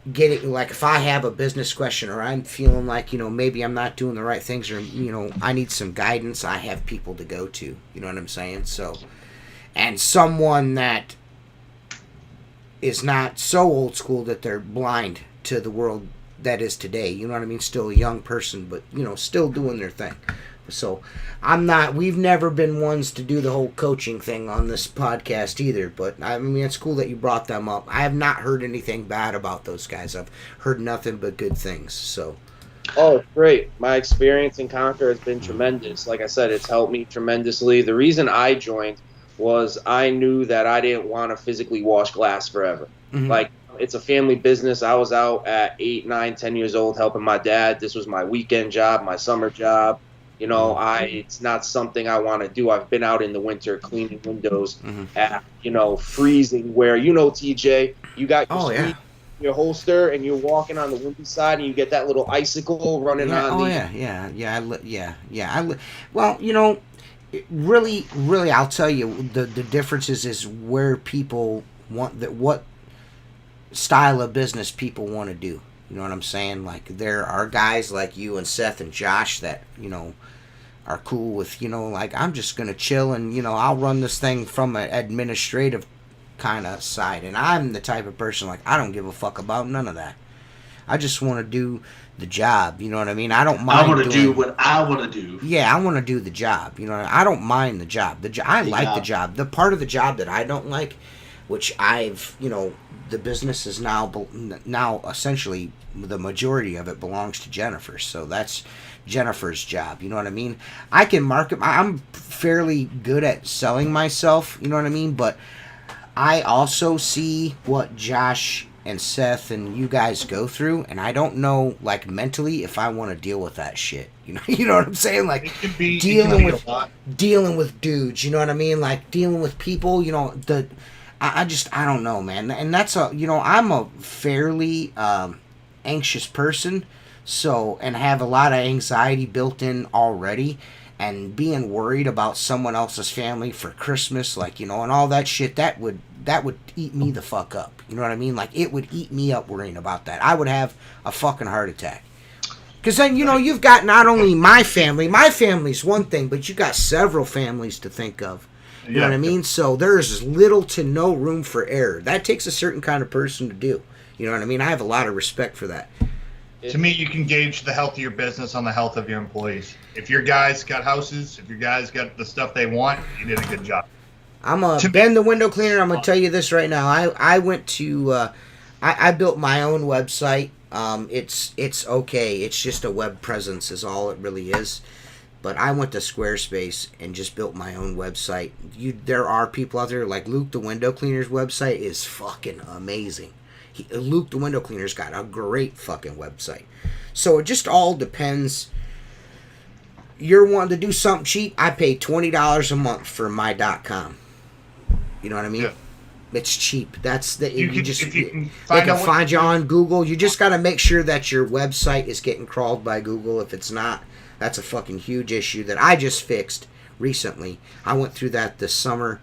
like if I have a business question or I'm feeling like, you know, maybe I'm not doing the right things, or, you know, I need some guidance, I have people to go to, you know what I'm saying? So, and someone that is not so old school that they're blind to the world that is today, you know what I mean? Still a young person, but, you know, still doing their thing. So we've never been ones to do the whole coaching thing on this podcast either, but I mean, it's cool that you brought them up. I have not heard anything bad about those guys. I've heard nothing but good things, so. Oh, great. My experience in Conquer has been tremendous. Like I said, it's helped me tremendously. The reason I joined was I knew that I didn't want to physically wash glass forever. Mm-hmm. Like, it's a family business. I was out at 8, 9, 10 years old helping my dad. This was my weekend job, my summer job. You know, it's not something I want to do. I've been out in the winter cleaning windows at, you know, freezing where, you know, TJ, you got your holster and you're walking on the windy side and you get that little icicle running on well, you know, really, I'll tell you, the differences is where people want what style of business people want to do. You know what I'm saying? Like, there are guys like you and Seth and Josh that, you know, are cool with, you know, like, I'm just going to chill and, you know, I'll run this thing from an administrative kind of side. And I'm the type of person, like, I don't give a fuck about none of that. I just want to do the job. You know what I mean? I don't mind. I want to do what I want to do. Yeah, I want to do the job. You know, I don't mind the job. I like the job. The part of the job that I don't like, which I've, you know, the business is now essentially the majority of it belongs to Jennifer, so that's Jennifer's job. You know what I mean? I can market. I'm fairly good at selling myself. You know what I mean? But I also see what Josh and Seth and you guys go through, and I don't know, like, mentally if I want to deal with that shit. You know what I'm saying? Like, dealing with dudes. You know what I mean? Like, dealing with people. You know, I don't know, man. And that's I'm a fairly anxious person, so, and have a lot of anxiety built in already, and being worried about someone else's family for Christmas, like, you know, and all that shit, that would eat me the fuck up. You know what I mean? Like, it would eat me up worrying about that. I would have a fucking heart attack. Because then, you know, you've got not only my family's one thing, but you got several families to think of. You know what I mean? So there's little to no room for error. That takes a certain kind of person to do. You know what I mean? I have a lot of respect for that. To me, you can gauge the health of your business on the health of your employees. If your guys got houses, if your guys got the stuff they want, you did a good job. I'm Ben the window cleaner. I'm gonna tell you this right now. I went to I built my own website. It's okay. It's just a web presence is all it really is. But I went to Squarespace and just built my own website. There are people out there like Luke the window cleaner's website is fucking amazing. Luke the window cleaner's got a great fucking website. So it just all depends. You're wanting to do something cheap. I pay $20 a month for my.com. You know what I mean? Yeah. It's cheap. That's the they can find you on Google. You just got to make sure that your website is getting crawled by Google. If it's not, that's a fucking huge issue that I just fixed recently. I went through that this summer.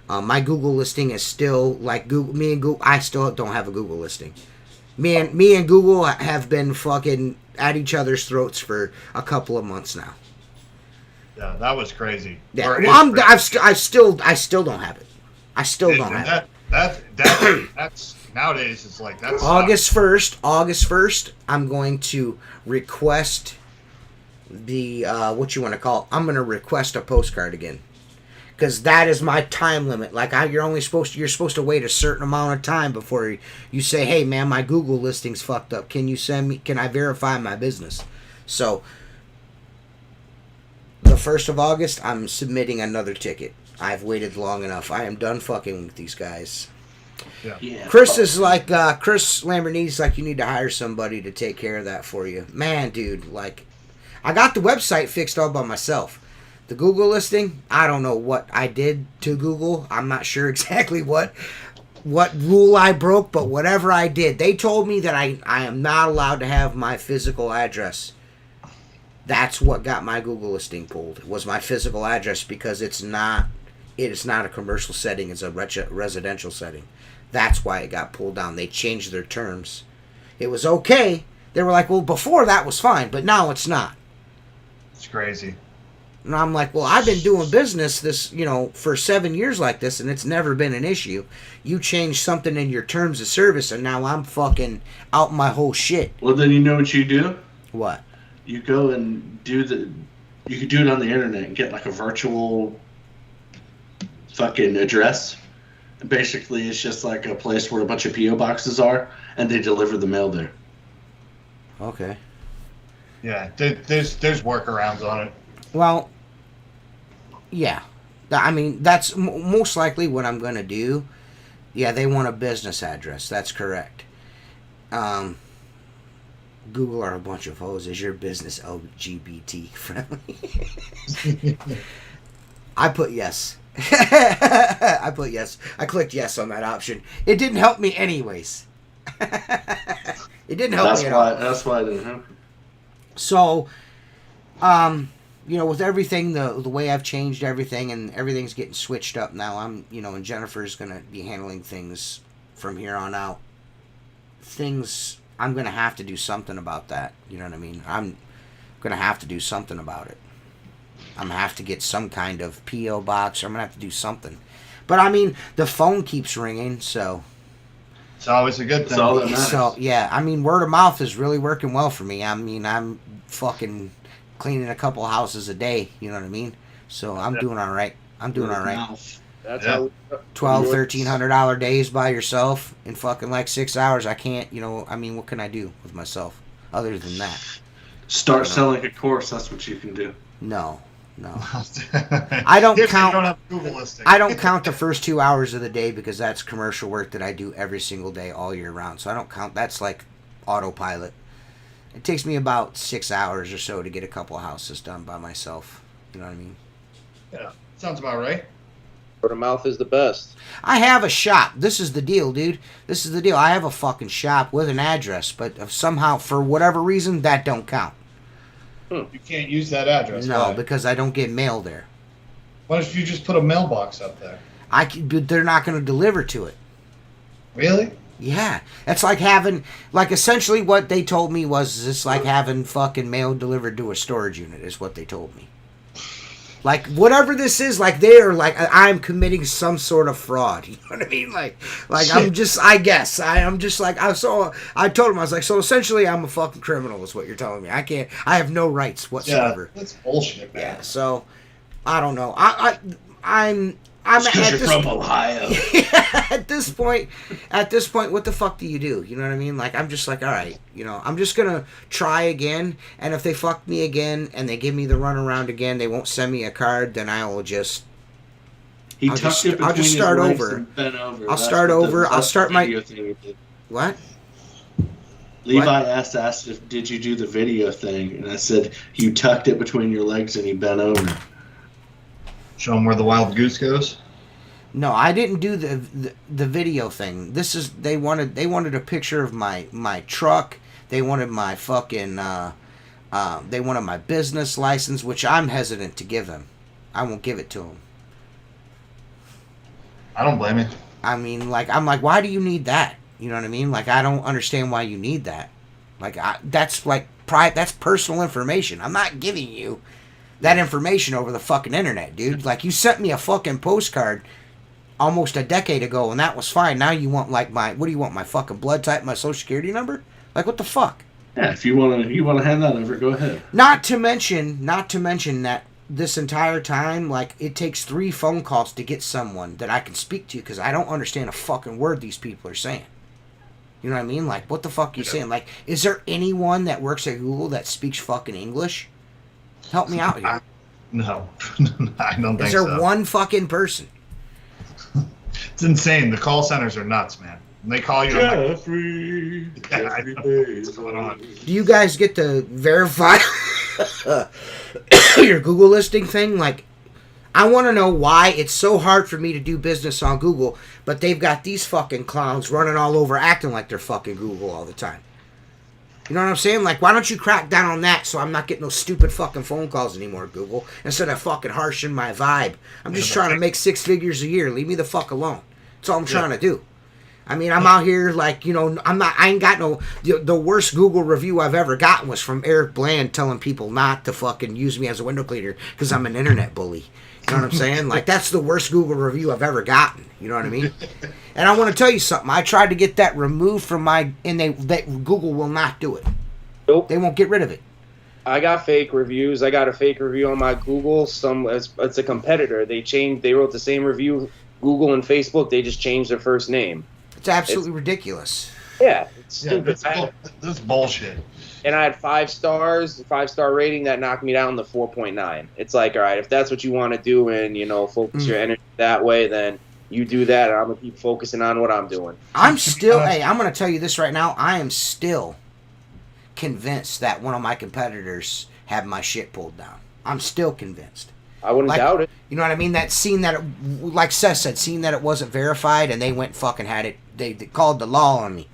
My Google listing is still like Google. Me and Google, I still don't have a Google listing. Me and Google have been fucking at each other's throats for a couple of months now. Yeah, that was crazy. Yeah, well, I still don't have it. I still don't have it. That's nowadays. It's like that's August 1st. I'm going to request the what you want to call it. I'm going to request a postcard again. Because that is my time limit. Like you're supposed to wait a certain amount of time before you say, hey man, my Google listing's fucked up. Can I verify my business? So the 1st of August, I'm submitting another ticket. I've waited long enough. I am done fucking with these guys. Yeah. Chris is like, Chris Lamborghini's like, you need to hire somebody to take care of that for you. Man, dude, like, I got the website fixed all by myself. The Google listing, I don't know what I did to Google. I'm not sure exactly what rule I broke, but whatever I did, they told me that I am not allowed to have my physical address. That's what got my Google listing pulled. It was my physical address because it is not a commercial setting, it's a residential setting. That's why it got pulled down. They changed their terms. It was okay. They were like, well, before that was fine, but now it's not. It's crazy. And I'm like, well, I've been doing business for 7 years like this, and it's never been an issue. You changed something in your terms of service, and now I'm fucking out my whole shit. Well, then you know what you do? What? You go and you could do it on the internet and get like a virtual fucking address. Basically, it's just like a place where a bunch of P.O. boxes are, and they deliver the mail there. Okay. Yeah, there's workarounds on it. Well, yeah. I mean, that's most likely what I'm going to do. Yeah, they want a business address. That's correct. Google are a bunch of hoes. Is your business LGBT friendly? I put yes. I put yes. I clicked yes on that option. It didn't help me anyways. It didn't help me at all. That's why it didn't help. So, with everything, the way I've changed everything and everything's getting switched up now, and Jennifer's going to be handling things from here on out. I'm going to have to do something about that. You know what I mean? I'm going to have to do something about it. I'm going to have to get some kind of P.O. box, or I'm going to have to do something. But, I mean, the phone keeps ringing, so... It's always a good thing. All that matters. So, yeah, I mean, word of mouth is really working well for me. I mean, I'm fucking cleaning a couple houses a day, you know what I mean? So, I'm doing all right. That's how $1,200, $1,300 days by yourself in fucking like 6 hours. I can't, I mean, what can I do with myself other than that? Start selling a course. That's what you can do. No. I don't count. Don't have Google listing. I don't count the first 2 hours of the day because that's commercial work that I do every single day all year round. So I don't count. That's like autopilot. It takes me about 6 hours or so to get a couple of houses done by myself. You know what I mean? Yeah, sounds about right. Word of mouth is the best. I have a shop. This is the deal, dude. This is the deal. I have a fucking shop with an address, but somehow, for whatever reason, that don't count. You can't use that address. No, Why? because I don't get mail there. Why don't you just put a mailbox up there? They're not going to deliver to it. Really? Yeah, it's like having, like, essentially what they told me was it's like having fucking mail delivered to a storage unit is what they told me. Like, whatever this is, like, they're like, I'm committing some sort of fraud. You know what I mean? Like I'm just, I guess, I'm just like, I told him, I was like, so essentially I'm a fucking criminal is what you're telling me. I have no rights whatsoever. Yeah, that's bullshit, man. Yeah, so, I don't know. I'm because you're from Ohio. at this point, what the fuck do you do? You know what I mean? Like, I'm just like, all right, you know, I'm just gonna try again, and if they fuck me again and they give me the runaround again, they won't send me a card, then I will just. I'll just start over. I'll start over. I'll start my. What? Levi asked if did you do the video thing, and I said you tucked it between your legs and you bent over. Show them where the wild goose goes. No, I didn't do the video thing. This is they wanted a picture of my truck. They wanted my fucking they wanted my business license, which I'm hesitant to give them. I won't give it to them. I don't blame you. I mean, like, I'm like, why do you need that? You know what I mean? Like, I don't understand why you need that. Like, that's like that's personal information. I'm not giving you that information over the fucking internet, dude. Like, you sent me a fucking postcard almost a decade ago, and that was fine. Now you want, like, what do you want, my fucking blood type, my social security number? Like, what the fuck? Yeah, if you wanna hand that over, go ahead. Not to mention that this entire time, like, it takes 3 phone calls to get someone that I can speak to because I don't understand a fucking word these people are saying. You know what I mean? Like, what the fuck are you saying? Like, is there anyone that works at Google that speaks fucking English? Help me out here. No, I don't think so. Is there one fucking person? It's insane. The call centers are nuts, man. And they call you. Jeffrey. What's going on? Do you guys get to verify your Google listing thing? Like, I want to know why it's so hard for me to do business on Google, but they've got these fucking clowns running all over acting like they're fucking Google all the time. You know what I'm saying? Like, why don't you crack down on that so I'm not getting those stupid fucking phone calls anymore, Google, instead of fucking harshing my vibe. I'm just trying to make 6 figures a year. Leave me the fuck alone. That's all I'm trying to do. I mean, I'm out here like, you know, I ain't got no, the worst Google review I've ever gotten was from Eric Bland telling people not to fucking use me as a window cleaner because I'm an internet bully. You know what I'm saying? Like, that's the worst Google review I've ever gotten. You know what I mean? And I want to tell you something. I tried to get that removed from Google will not do it. Nope. They won't get rid of it. I got fake reviews. I got a fake review on my Google. It's a competitor. They wrote the same review. Google and Facebook, they just changed their first name. It's absolutely ridiculous. Yeah, it's stupid. This bullshit. And I had 5 stars, 5-star rating that knocked me down to 4.9. It's like, all right, if that's what you want to do and, you know, focus your energy that way, then you do that, and I'm going to keep focusing on what I'm doing. I'm going to tell you this right now. I am still convinced that one of my competitors had my shit pulled down. I'm still convinced. I wouldn't doubt it. You know what I mean? That scene that, like Seth said, seeing that it wasn't verified, and they went fucking had it, they called the law on me.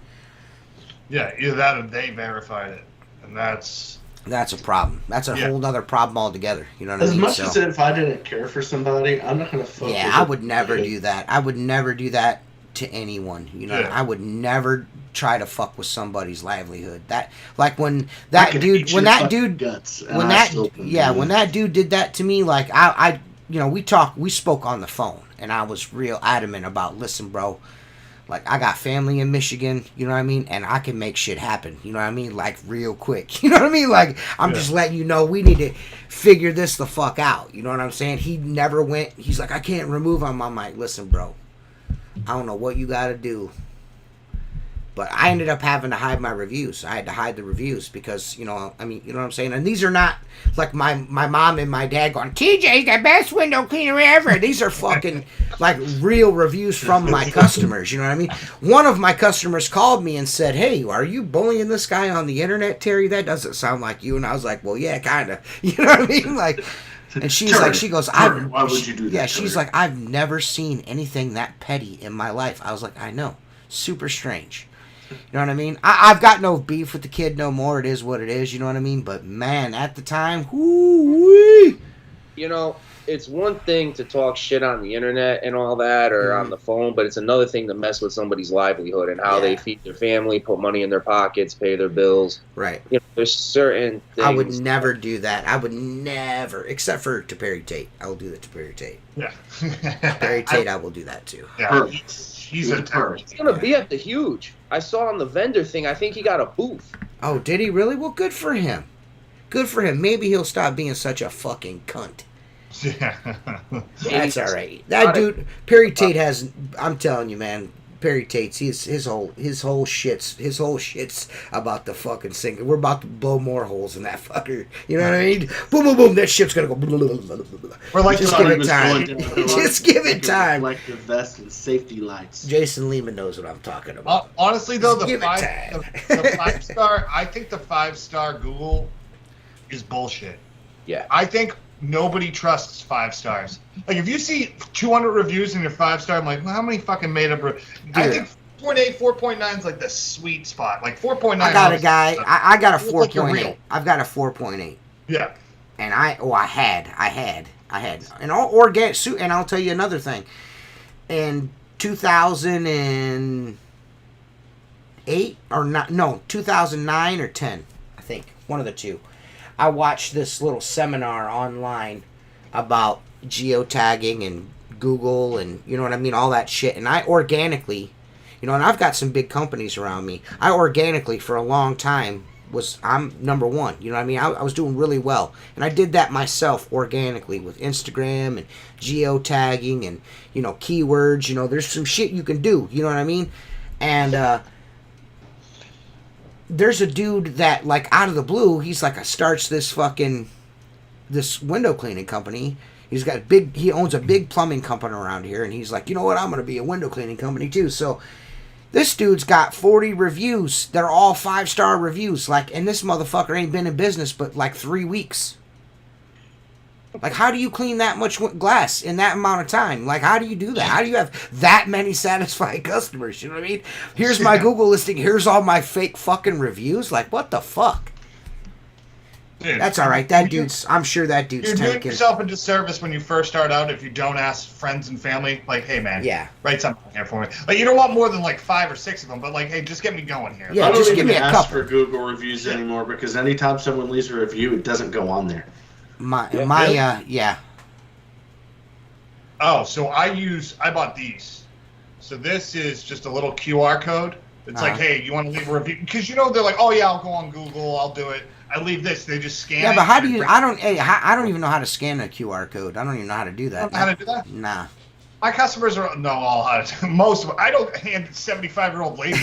Yeah, either that or they verified it. And that's a problem. That's a whole other problem altogether. You know what I mean? As much as if I didn't care for somebody, I'm not going to fuck with I would never do that. I would never do that to anyone. You know, I would never try to fuck with somebody's livelihood. That, like, when that dude did that to me, like, I you know, we spoke on the phone, and I was real adamant about, listen, bro, like, I got family in Michigan, you know what I mean? And I can make shit happen, you know what I mean? Like, real quick, you know what I mean? Like, I'm just letting you know we need to figure this the fuck out, you know what I'm saying? He never went, he's like, I can't remove him. I'm like, listen, bro, I don't know what you got to do. But I ended up having to hide my reviews. I had to hide the reviews because, you know, I mean, you know what I'm saying? And these are not like my mom and my dad going, TJ's the best window cleaner ever. These are fucking like real reviews from my customers. You know what I mean? One of my customers called me and said, hey, are you bullying this guy on the internet, Terry? That doesn't sound like you. And I was like, well, yeah, kind of. You know what I mean? Like, And she's like, she goes, Why would you do that? Yeah, she's like, I've never seen anything that petty in my life. I was like, I know. Super strange. You know what I mean? I've got no beef with the kid no more. It is what it is. You know what I mean? But man, at the time, whoo-wee. You know, it's one thing to talk shit on the internet and all that, or on the phone, but it's another thing to mess with somebody's livelihood and how they feed their family, put money in their pockets, pay their bills. Right. You know, there's certain things. I would never do that. I would never, except for to Perry Tate. I will do that to Perry Tate. Yeah. Perry Tate, I will do that too. Yeah. He's a terrorist. He's gonna be at the Huge. I saw on the vendor thing. I think he got a booth. Oh, did he really? Well, good for him. Good for him. Maybe he'll stop being such a fucking cunt. Yeah. That's all right. That dude, Perry Tate has. I'm telling you, man. Perry Tate's his whole shit's about the fucking sink. We're about to blow more holes in that fucker. You know what I mean? Boom, boom, boom. That ship's gonna go. Blah, blah, blah, blah, blah. We're like, just give it time. Just give it time. Reflective vest and safety lights. Jason Lehman knows what I'm talking about. Honestly, though, the Give it 5-star, I think the 5-star Google is bullshit. Yeah. I think nobody trusts 5 stars. Like, if you see 200 reviews and you're 5-star, I'm like, well, how many fucking made up? I think 4.8, 4.9 is like the sweet spot. Like 4.9. I got a guy. I got a Like you're 4.8. real. I've got a 4.8. Yeah. And I had. And all organic. And I'll tell you another thing. In 2008 or not? No, 2009 or 10. I think one of the two. I watched this little seminar online about geotagging and Google and, you know what I mean, all that shit. And I organically, you know, and I've got some big companies around me. I organically, for a long time, I'm number one. You know what I mean? I was doing really well. And I did that myself organically with Instagram and geotagging and, you know, keywords. You know, there's some shit you can do. You know what I mean? And, there's a dude that, like, out of the blue, he's like, starts this window cleaning company. He owns a big plumbing company around here, and he's like, you know what, I'm going to be a window cleaning company too. So this dude's got 40 reviews. They're all 5-star reviews. Like, and this motherfucker ain't been in business but like 3 weeks. Like, how do you clean that much glass in that amount of time? Like, how do you do that? How do you have that many satisfied customers? You know what I mean? Here's my Google listing. Here's all my fake fucking reviews. Like, what the fuck? Dude, that's all right. I'm sure that dude's You're doing tanking. yourself a disservice when you first start out if you don't ask friends and family, like, hey, man, write something here for me. Like, you don't want more than, like, 5 or 6 of them, but, like, hey, just get me going here. Yeah, I don't just even give me a ask couple. for Google reviews anymore because anytime someone leaves a review, it doesn't go on there. Oh, so I bought these. So this is just a little QR code. It's like, hey, you want to leave a review? Because, you know, they're like, oh, yeah, I'll go on Google. I'll do it. I leave this. They just scan it. Yeah, but how do you... I don't even know how to scan a QR code. I don't even know how to do that. You don't know how to do that? Nah. My customers know all how to... Most of them. I don't hand 75-year-old ladies.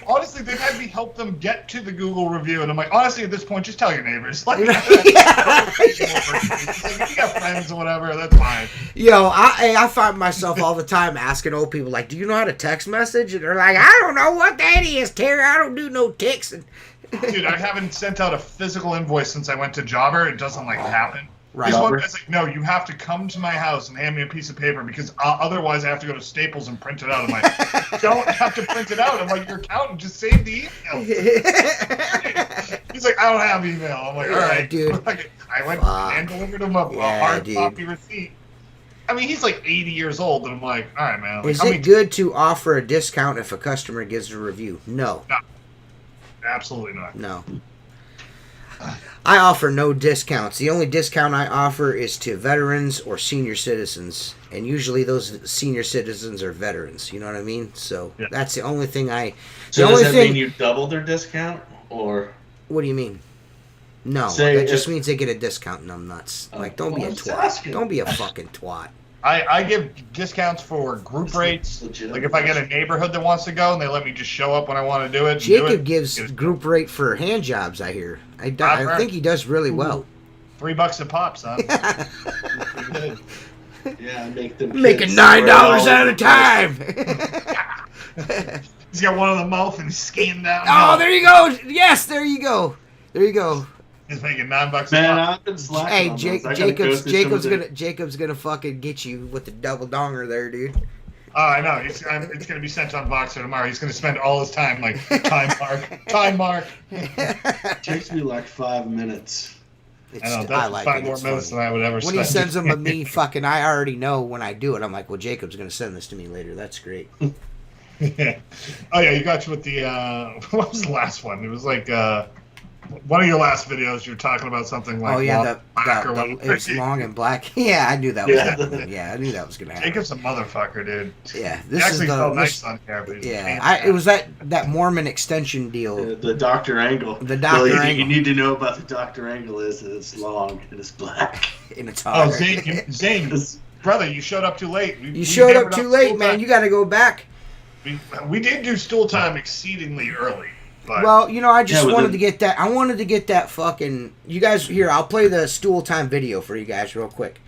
Honestly, they've had me help them get to the Google review, and I'm like, honestly, at this point, just tell your neighbors. Like, if you got friends or whatever, that's fine. Yo, I find myself all the time asking old people, like, do you know how to text message? And they're like, I don't know what that is, Terry. I don't do no texting. Dude, I haven't sent out a physical invoice since I went to Jobber. It doesn't, like, happen. Right. This one guy's like, no, you have to come to my house and hand me a piece of paper because otherwise I have to go to Staples and print it out. I'm like, you don't have to print it out. I'm like, your accountant just saved the email. He's like, I don't have email. I'm like, all right, dude. I went and delivered him a hard copy receipt. I mean, he's like 80 years old, and I'm like, all right, man. Like, is it good to offer a discount if a customer gives a review? No. Absolutely not. No. I offer no discounts. The only discount I offer is to veterans or senior citizens. And usually those senior citizens are veterans. You know what I mean? So that's the only thing So does that mean you double their discount? Or what do you mean? No, that just means they get a discount, numbnuts. Like, don't be a twat. Don't be a fucking twat. I give discounts for group rates. Like, if I get a neighborhood that wants to go and they let me just show up when I want to do it. Jacob gives group rate for hand jobs, I hear. I think he does really well. $3 a pop, son. Yeah, make them making $9 at a time. He's got one in the mouth and he's scanning down. Oh, there you go. Yes, there you go. There you go. He's making $9 a Man, month. I've been slacking Hey, on those. I gotta go Jacob's through some of the- Jacob's gonna fucking get you with the double donger there, dude. Oh, I know. It's going to be sent on Voxer tomorrow. He's going to spend all his time like time mark. Takes me like 5 minutes. I know. That's 5 more minutes than I would ever When spend. he sends them to me, fucking, I already know when I do it. I'm like, well, Jacob's gonna send this to me later. That's great. Yeah. Oh yeah, you got you with the what was the last one? It was like one of your last videos. You were talking about something like black or whatever. It's long and black. Yeah, I knew that was happening. Yeah, I knew that was gonna happen. Jacob's a motherfucker, dude. Yeah, He actually felt nice on here, but it was that Mormon extension deal. The Dr. Angle. The Dr. Well, Angle. you need to know about the Dr. Angle is that it's long and it's black. And it's hard. Oh, Zane, brother, you showed up too late. You showed up too late, man. You got to go back. We did do stool time exceedingly early. But well, I just wanted to get that. I wanted to get that fucking. You guys here? I'll play the stool time video for you guys real quick.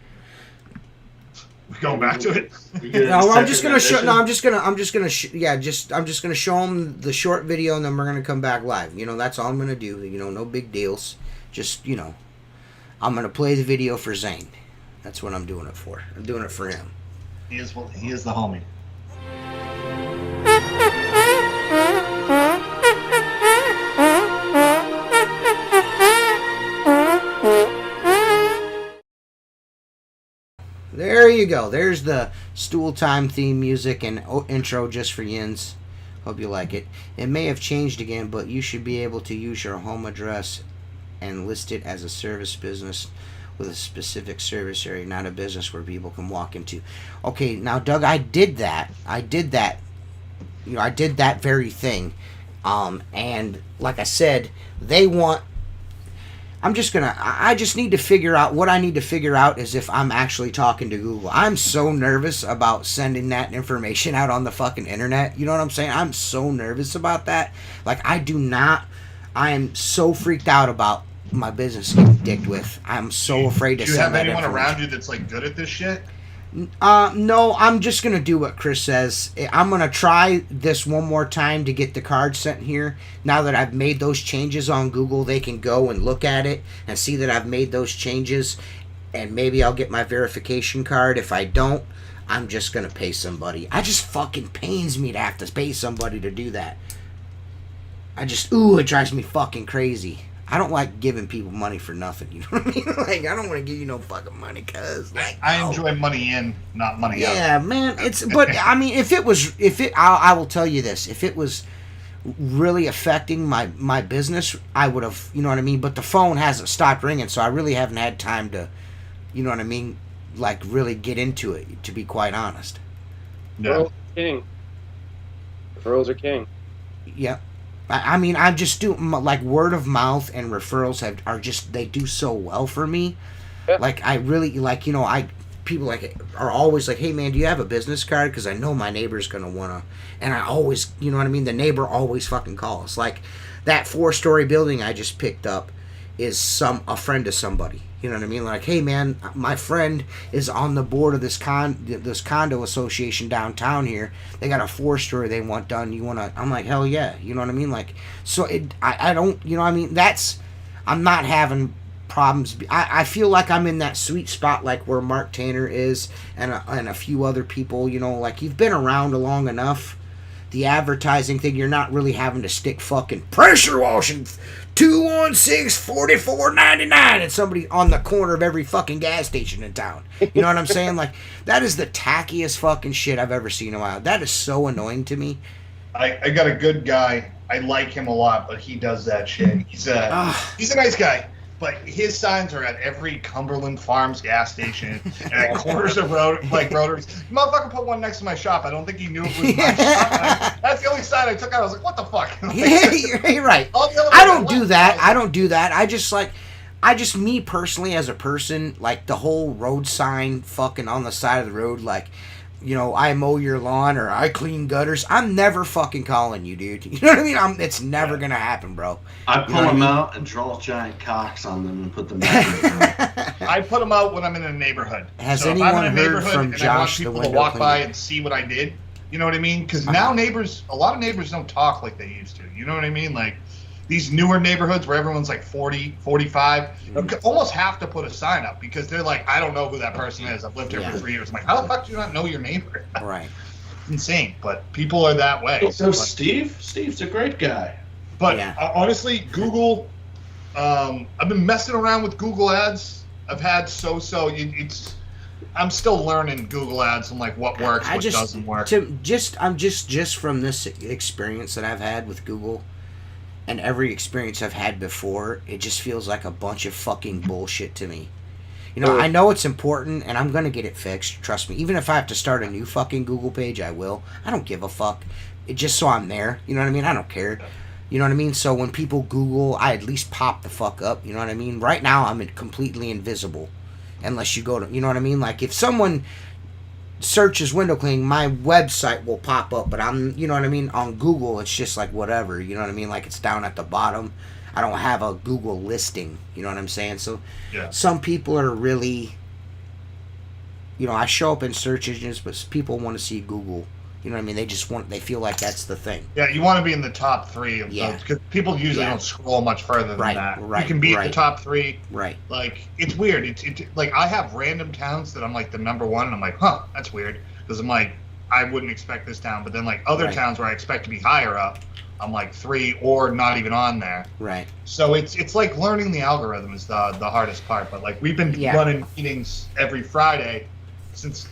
We going back to it? No, I'm just gonna show. No, I'm just gonna. I'm just gonna show them the short video, and then we're gonna come back live. That's all I'm gonna do. No big deals. Just I'm gonna play the video for Zane. That's what I'm doing it for. I'm doing it for him. He is the homie. There you go. There's the stool time theme music and intro just for yins. Hope you like it. It may have changed again, but you should be able to use your home address and list it as a service business with a specific service area, not a business where people can walk into. Okay, now Doug, I did that. I did that very thing. And like I said, I just need to figure out what I need to figure out is if I'm actually talking to Google. I'm so nervous about sending that information out on the fucking internet. You know what I'm saying? I'm so nervous about that. Like, I am so freaked out about my business getting dicked with. I'm so afraid to send that information. Do you have anyone around you that's like good at this shit? No, I'm just going to do what Chris says. I'm going to try this one more time to get the card sent here. Now that I've made those changes on Google, they can go and look at it and see that I've made those changes. And maybe I'll get my verification card. If I don't, I'm just going to pay somebody. I just fucking pains me to have to pay somebody to do that. It drives me fucking crazy. I don't like giving people money for nothing. You know what I mean? Like, I don't want to give you no fucking money, cuz. Like, I enjoy money in, not money out. Yeah, man. But I mean, I will tell you this. If it was really affecting my business, I would have, you know what I mean? But the phone hasn't stopped ringing, so I really haven't had time to, you know what I mean? Like, really get into it, to be quite honest. Yeah. Referrals are king. Yeah. I mean, I'm just doing, like, word of mouth and referrals they do so well for me. Yeah. Like, I really, like, people, like, are always like, hey, man, do you have a business card? Because I know my neighbor's going to want to, and I always, you know what I mean? The neighbor always fucking calls. Like, that 4-story building I just picked up is a friend of somebody. You know what I mean? Like, hey, man, my friend is on the board of this condo association downtown here. They got a 4-story they want done. You want to? I'm like, hell yeah. You know what I mean? Like, so I don't, you know what I mean? I'm not having problems. I feel like I'm in that sweet spot, like where Mark Tanner is and a few other people, like you've been around long enough. The advertising thing, you're not really having to stick fucking pressure washing 216-44.99 and somebody on the corner of every fucking gas station in town. You know what I'm saying? Like, that is the tackiest fucking shit I've ever seen in a while. That is so annoying to me. I got a good guy. I like him a lot, but he does that shit. He's a nice guy. But his signs are at every Cumberland Farms gas station and at corners of rotaries. Motherfucker put one next to my shop. I don't think he knew it was my shop. That's the only sign I took out. I was like, what the fuck? Yeah, you're right. I don't do that. I just, me personally as a person, like the whole road sign fucking on the side of the road, like, I mow your lawn or I clean gutters. I'm never fucking calling you, dude. You know what I mean? It's never going to happen, bro. I pull them out and draw giant cocks on them and put them back in. I put them out when I'm in a neighborhood. Has anyone heard from Josh, the window cleaner? I want people to walk by and see what I did. You know what I mean? Because now a lot of neighbors don't talk like they used to. You know what I mean? Like, these newer neighborhoods where everyone's like 40, 45, you almost have to put a sign up because they're like, I don't know who that person is. I've lived here for 3 years. I'm like, how the fuck do you not know your neighbor? Right. It's insane, but people are that way. So Steve's a great guy. But honestly, Google, I've been messing around with Google Ads. I've had I'm still learning Google Ads and like what works, what doesn't work. I'm just from this experience that I've had with Google, and every experience I've had before, it just feels like a bunch of fucking bullshit to me. You know, I know it's important, and I'm gonna get it fixed. Trust me. Even if I have to start a new fucking Google page, I will. I don't give a fuck. Just so I'm there. You know what I mean? I don't care. You know what I mean? So when people Google, I at least pop the fuck up. You know what I mean? Right now, I'm completely invisible. Unless you go to, you know what I mean? Like, if someone searches window cleaning, my website will pop up. But you know what I mean? On Google, it's just like whatever. You know what I mean? Like, it's down at the bottom. I don't have a Google listing. You know what I'm saying? So, some people are really, you know, I show up in search engines, but people want to see Google. You know what I mean? They feel like that's the thing. Yeah, you want to be in the top 3 of those, because people usually don't scroll much further than that. Right, you can be in the top 3. Right. Like, it's weird. It's like, I have random towns that I'm like the number 1, and I'm like, huh, that's weird. Because I'm like, I wouldn't expect this town. But then like other towns where I expect to be higher up, I'm like 3 or not even on there. Right. So it's like learning the algorithm is the hardest part. But like, we've been running meetings every Friday since.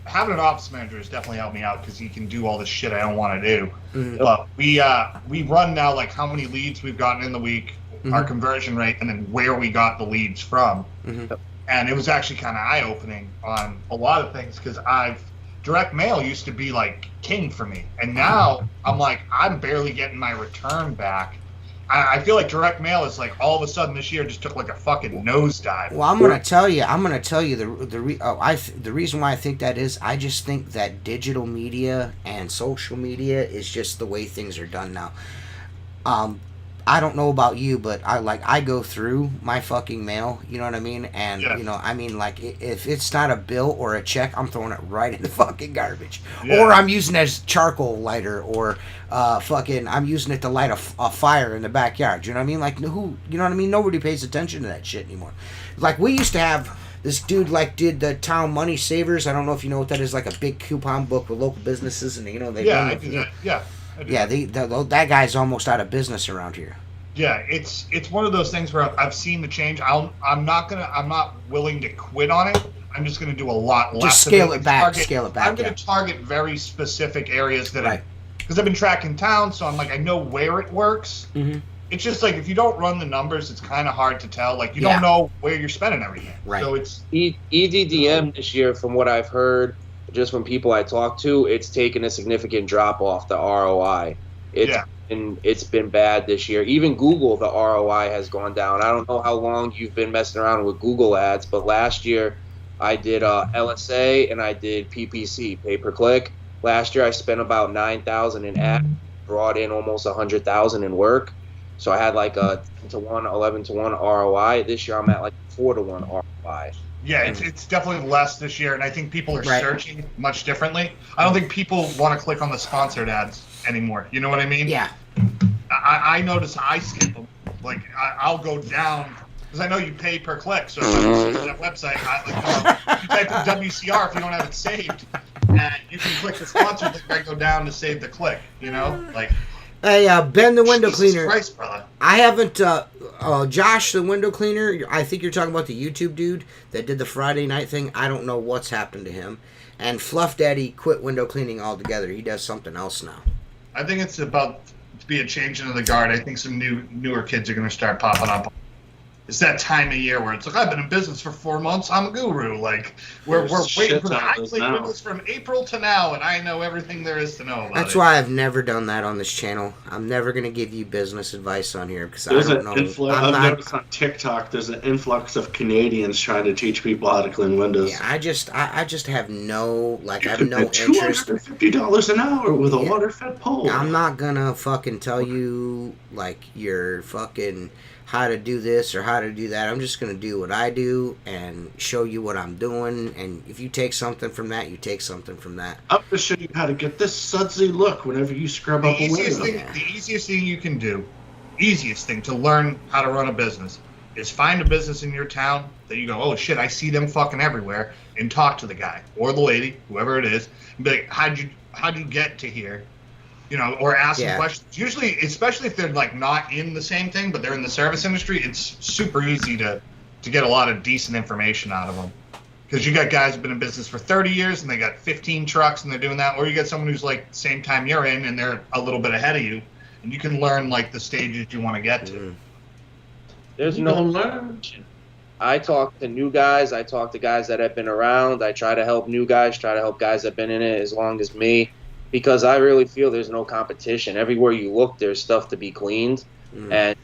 Having an office manager has definitely helped me out because he can do all this shit I don't want to do. Mm-hmm. But we run now like how many leads we've gotten in the week, our conversion rate, and then where we got the leads from. Mm-hmm. And it was actually kind of eye-opening on a lot of things because direct mail used to be like king for me, and now I'm like, I'm barely getting my return back. I feel like direct mail is like all of a sudden this year just took like a fucking nosedive. Well, I'm gonna tell you the reason why I think that is, I just think that digital media and social media is just the way things are done now. I don't know about you, but I go through my fucking mail, you know what I mean? And, you know, I mean, like, if it's not a bill or a check, I'm throwing it right in the fucking garbage. Yeah. Or I'm using it as charcoal lighter, or I'm using it to light a fire in the backyard. You know what I mean? Like, you know what I mean? Nobody pays attention to that shit anymore. Like, we used to have this dude, like, did the Town Money Savers. I don't know if you know what that is, like a big coupon book with local businesses, and, you know, they I do that. Yeah. Yeah, that guy's almost out of business around here. Yeah, it's one of those things where I've seen the change. I'm not willing to quit on it. I'm just gonna do a lot less. Just scale it back. I'm gonna target very specific areas that because I've been tracking towns, so I'm like, I know where it works. Mm-hmm. It's just like if you don't run the numbers, it's kind of hard to tell. Like you don't know where you're spending everything. Right. So it's EDDM this year, from what I've heard, just from people I talk to, it's taken a significant drop off the ROI. It's been bad this year. Even Google, the ROI has gone down. I don't know how long you've been messing around with Google ads, but last year I did LSA and I did PPC, pay-per-click. Last year I spent about $9,000 in ads, brought in almost $100,000 in work. So I had like a 10-to-1, 11-to-1 ROI. This year I'm at like 4-to-1 ROI. Yeah, it's definitely less this year, and I think people are searching much differently. I don't think people want to click on the sponsored ads anymore. You know what I mean? Yeah. I notice I skip them. Like, I'll go down, because I know you pay per click, so if I go to that website, you type in WCR if you don't have it saved, and you can click the sponsored link, I go down to save the click, you know? Like... Hey, Ben the window cleaner. Christ, brother. I haven't, Josh the window cleaner, I think you're talking about the YouTube dude that did the Friday night thing. I don't know what's happened to him. And Fluff Daddy quit window cleaning altogether. He does something else now. I think it's about to be a change into the guard. I think some newer kids are going to start popping up. It's that time of year where it's like, I've been in business for 4 months. I'm a guru. Like, we're waiting for the windows from April to now, and I know everything there is to know about That's why I've never done that on this channel. I'm never going to give you business advice on here because I don't know. I've noticed on TikTok there's an influx of Canadians trying to teach people how to clean windows. Yeah, I just have no, like, I have no interest. $250 an hour with a water-fed pole. I'm not going to fucking tell you, like, you're fucking... how to do this or how to do that. I'm just going to do what I do and show you what I'm doing, and if you take something from that, you take something from that. I'm going to show you how to get this sudsy look whenever you scrub up a window. The easiest thing you can do easiest thing to learn how to run a business is find a business in your town that you go, oh shit, I see them fucking everywhere, and talk to the guy or the lady, whoever it is, and be like, how'd you get to here? You know, or ask them questions. Usually, especially if they're like not in the same thing, but they're in the service industry, it's super easy to get a lot of decent information out of them. Because you got guys who've been in business for 30 years and they got 15 trucks and they're doing that, or you got someone who's like the same time you're in and they're a little bit ahead of you, and you can learn like the stages you want to get to. There's no learn. I talk to new guys. I talk to guys that have been around. I try to help new guys, try to help guys that have been in it as long as me, because I really feel there's no competition. Everywhere you look, there's stuff to be cleaned. And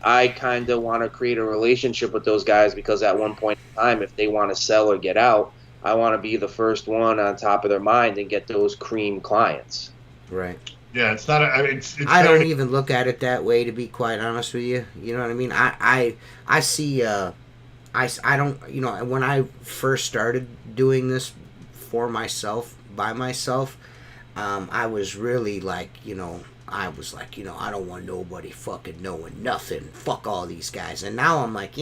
I kind of want to create a relationship with those guys because at one point in time, if they want to sell or get out, I want to be the first one on top of their mind and get those cream clients. Right. Yeah, it's not. I don't even look at it that way, to be quite honest with you. You know what I mean? I see. I don't. You know, when I first started doing this for myself, by myself, I was really like, you know, I was like, you know, I don't want nobody fucking knowing nothing. Fuck all these guys. And now I'm like,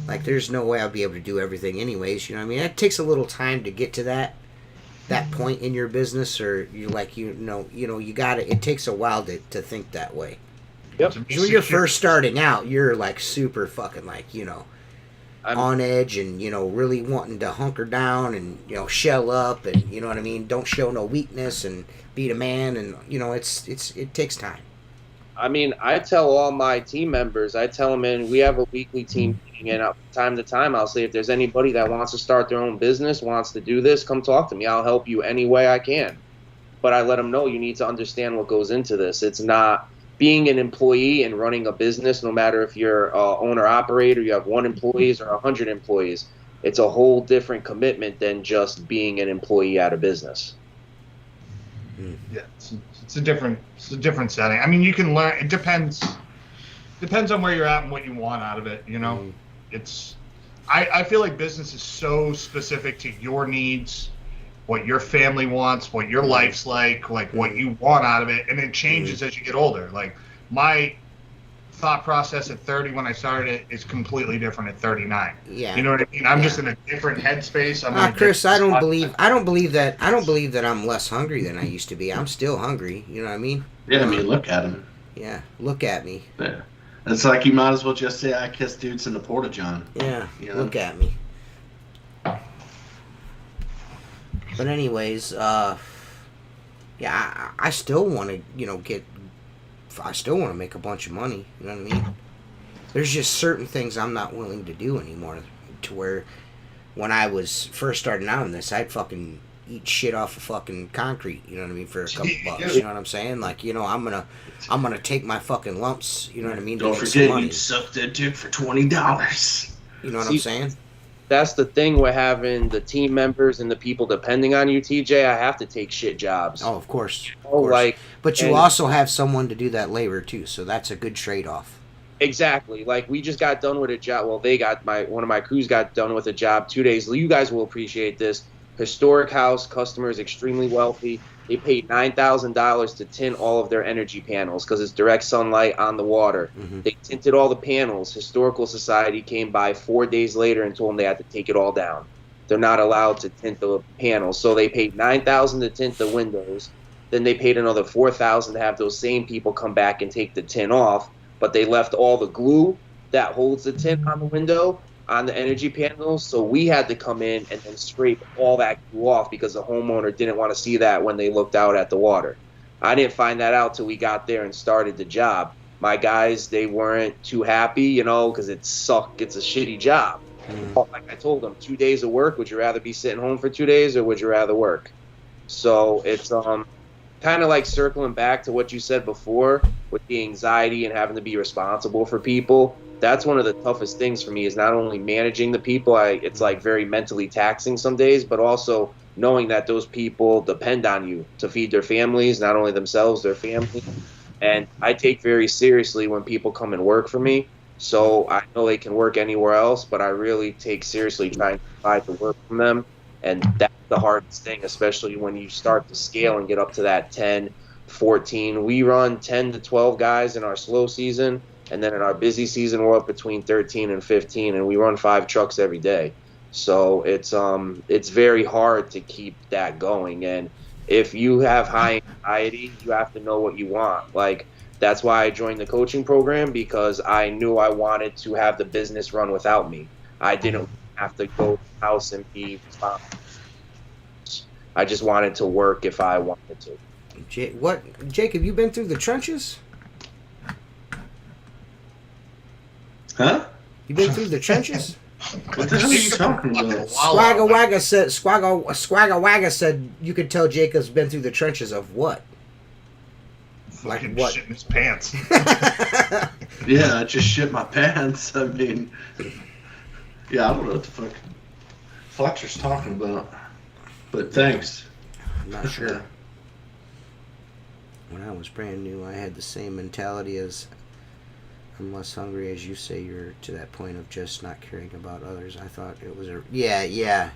like there's no way I'll be able to do everything anyways. You know what I mean? It takes a little time to get to that point in your business, or you like, you know, you gotta, it takes a while to think that way. Yep. When you're first starting out, you're like super fucking like, you know, on edge and, you know, really wanting to hunker down and, you know, shell up and, you know what I mean, don't show no weakness and be the man, and, you know, it takes time. I mean, I tell all my team members, I tell them, and we have a weekly team meeting, and time to time I'll say, if there's anybody that wants to start their own business, wants to do this, come talk to me. I'll help you any way I can. But I let them know you need to understand what goes into this. It's not being an employee and running a business, no matter if you're owner-operator, you have 1 employee or 100 employees. It's a whole different commitment than just being an employee at a business. Yeah, it's a different setting. I mean, you can learn. It depends on where you're at and what you want out of it. You know, I feel like business is so specific to your needs, what your family wants, what your life's like what you want out of it, and it changes as you get older. Like my thought process at 30 when I started it is completely different at 39. Yeah. You know what I mean? I'm just in a different headspace. Chris, I don't believe that I'm less hungry than I used to be. I'm still hungry. You know what I mean? Yeah, I mean, look at him. Yeah, look at me. Yeah. It's like you might as well just say I kiss dudes in the Porta-John. Yeah, you know? Look at me. But anyways, I still want to, you know, I still want to make a bunch of money. You know what I mean? There's just certain things I'm not willing to do anymore. To where, when I was first starting out in this, I'd fucking eat shit off of fucking concrete. You know what I mean? For a couple bucks. You know what I'm saying? Like, you know, I'm gonna take my fucking lumps. You know what I mean? Don't forget, you suck that dick for $20. You know what I'm saying? That's the thing with having the team members and the people depending on you, TJ. I have to take shit jobs. Oh, of course. But you also have someone to do that labor too, so that's a good trade-off. Exactly. Like, we just got done with a job. Well, one of my crews got done with a job 2 days. You guys will appreciate this. Historic house, customers extremely wealthy. They paid $9,000 to tint all of their energy panels because it's direct sunlight on the water. Mm-hmm. They tinted all the panels. Historical Society came by 4 days later and told them they had to take it all down. They're not allowed to tint the panels. So they paid $9,000 to tint the windows. Then they paid another $4,000 to have those same people come back and take the tint off. But they left all the glue that holds the tint on the window on the energy panels, so we had to come in and then scrape all that glue off because the homeowner didn't want to see that when they looked out at the water. I didn't find that out till we got there and started the job. My guys, they weren't too happy, you know, because it sucked. It's a shitty job. Like I told them, 2 days of work, would you rather be sitting home for 2 days or would you rather work? So it's kind of like circling back to what you said before with the anxiety and having to be responsible for people. That's one of the toughest things for me, is not only managing the people. It's like very mentally taxing some days, but also knowing that those people depend on you to feed their families, not only themselves, their family. And I take very seriously when people come and work for me. So I know they can work anywhere else, but I really take seriously trying to provide the work from them. And that's the hardest thing, especially when you start to scale and get up to that 10, 14. We run 10 to 12 guys in our slow season, and then in our busy season we're up between 13 and 15, and we run 5 trucks every day. So it's very hard to keep that going. And if you have high anxiety, you have to know what you want. Like, that's why I joined the coaching program, because I knew I wanted to have the business run without me. I didn't have to go to the house and be responsible. I just wanted to work if I wanted to. Jake, have you been through the trenches? Huh? You been through the trenches? What the hell are you talking about? Swagga Wagga said you could tell Jacob's been through the trenches of what? Like what? shit in his pants. Yeah, I just shit my pants. I mean, yeah, I don't know what the fuck Fletcher's talking about. But thanks. I'm not sure. When I was brand new, I had the same mentality as I'm less hungry, as you say. You're to that point of just not caring about others. I thought it was a yeah.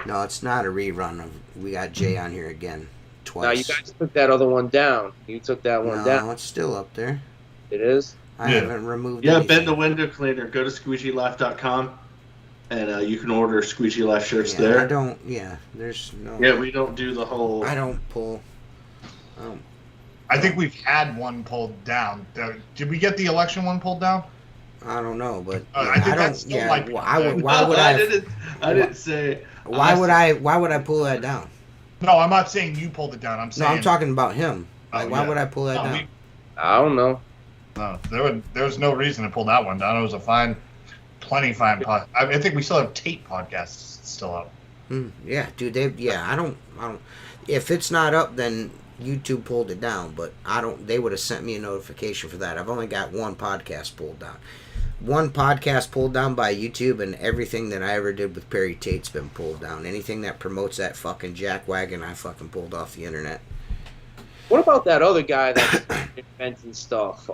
No, it's not a rerun of. We got Jay on here again twice. Now you guys took that other one down. You took that one down. No, it's still up there. It is. I haven't removed. Yeah, anything. Ben the window cleaner. Go to squeegeelife.com and you can order Squeegee Life shirts there. I don't. Yeah, there's no. Yeah, we don't do the whole. I don't pull. I think we've had one pulled down. Did we get the election one pulled down? I don't know, but I think I that's don't. still Yeah, like. why would I? I didn't say. Why would I pull that down? No, I'm not saying you pulled it down. I'm saying. No, I'm talking about him. Like, why would I pull that No, down? I don't know. No, there was no reason to pull that one down. It was a plenty fine pod. I think we still have Tate podcasts still up. Yeah, dude. I don't. If it's not up, then YouTube pulled it down. But I don't. They would have sent me a notification for that. I've only got one podcast pulled down. One podcast pulled down by YouTube, and everything that I ever did with Perry Tate's been pulled down. Anything that promotes that fucking jackwagon, I fucking pulled off the internet. What about that other guy that's inventing stuff?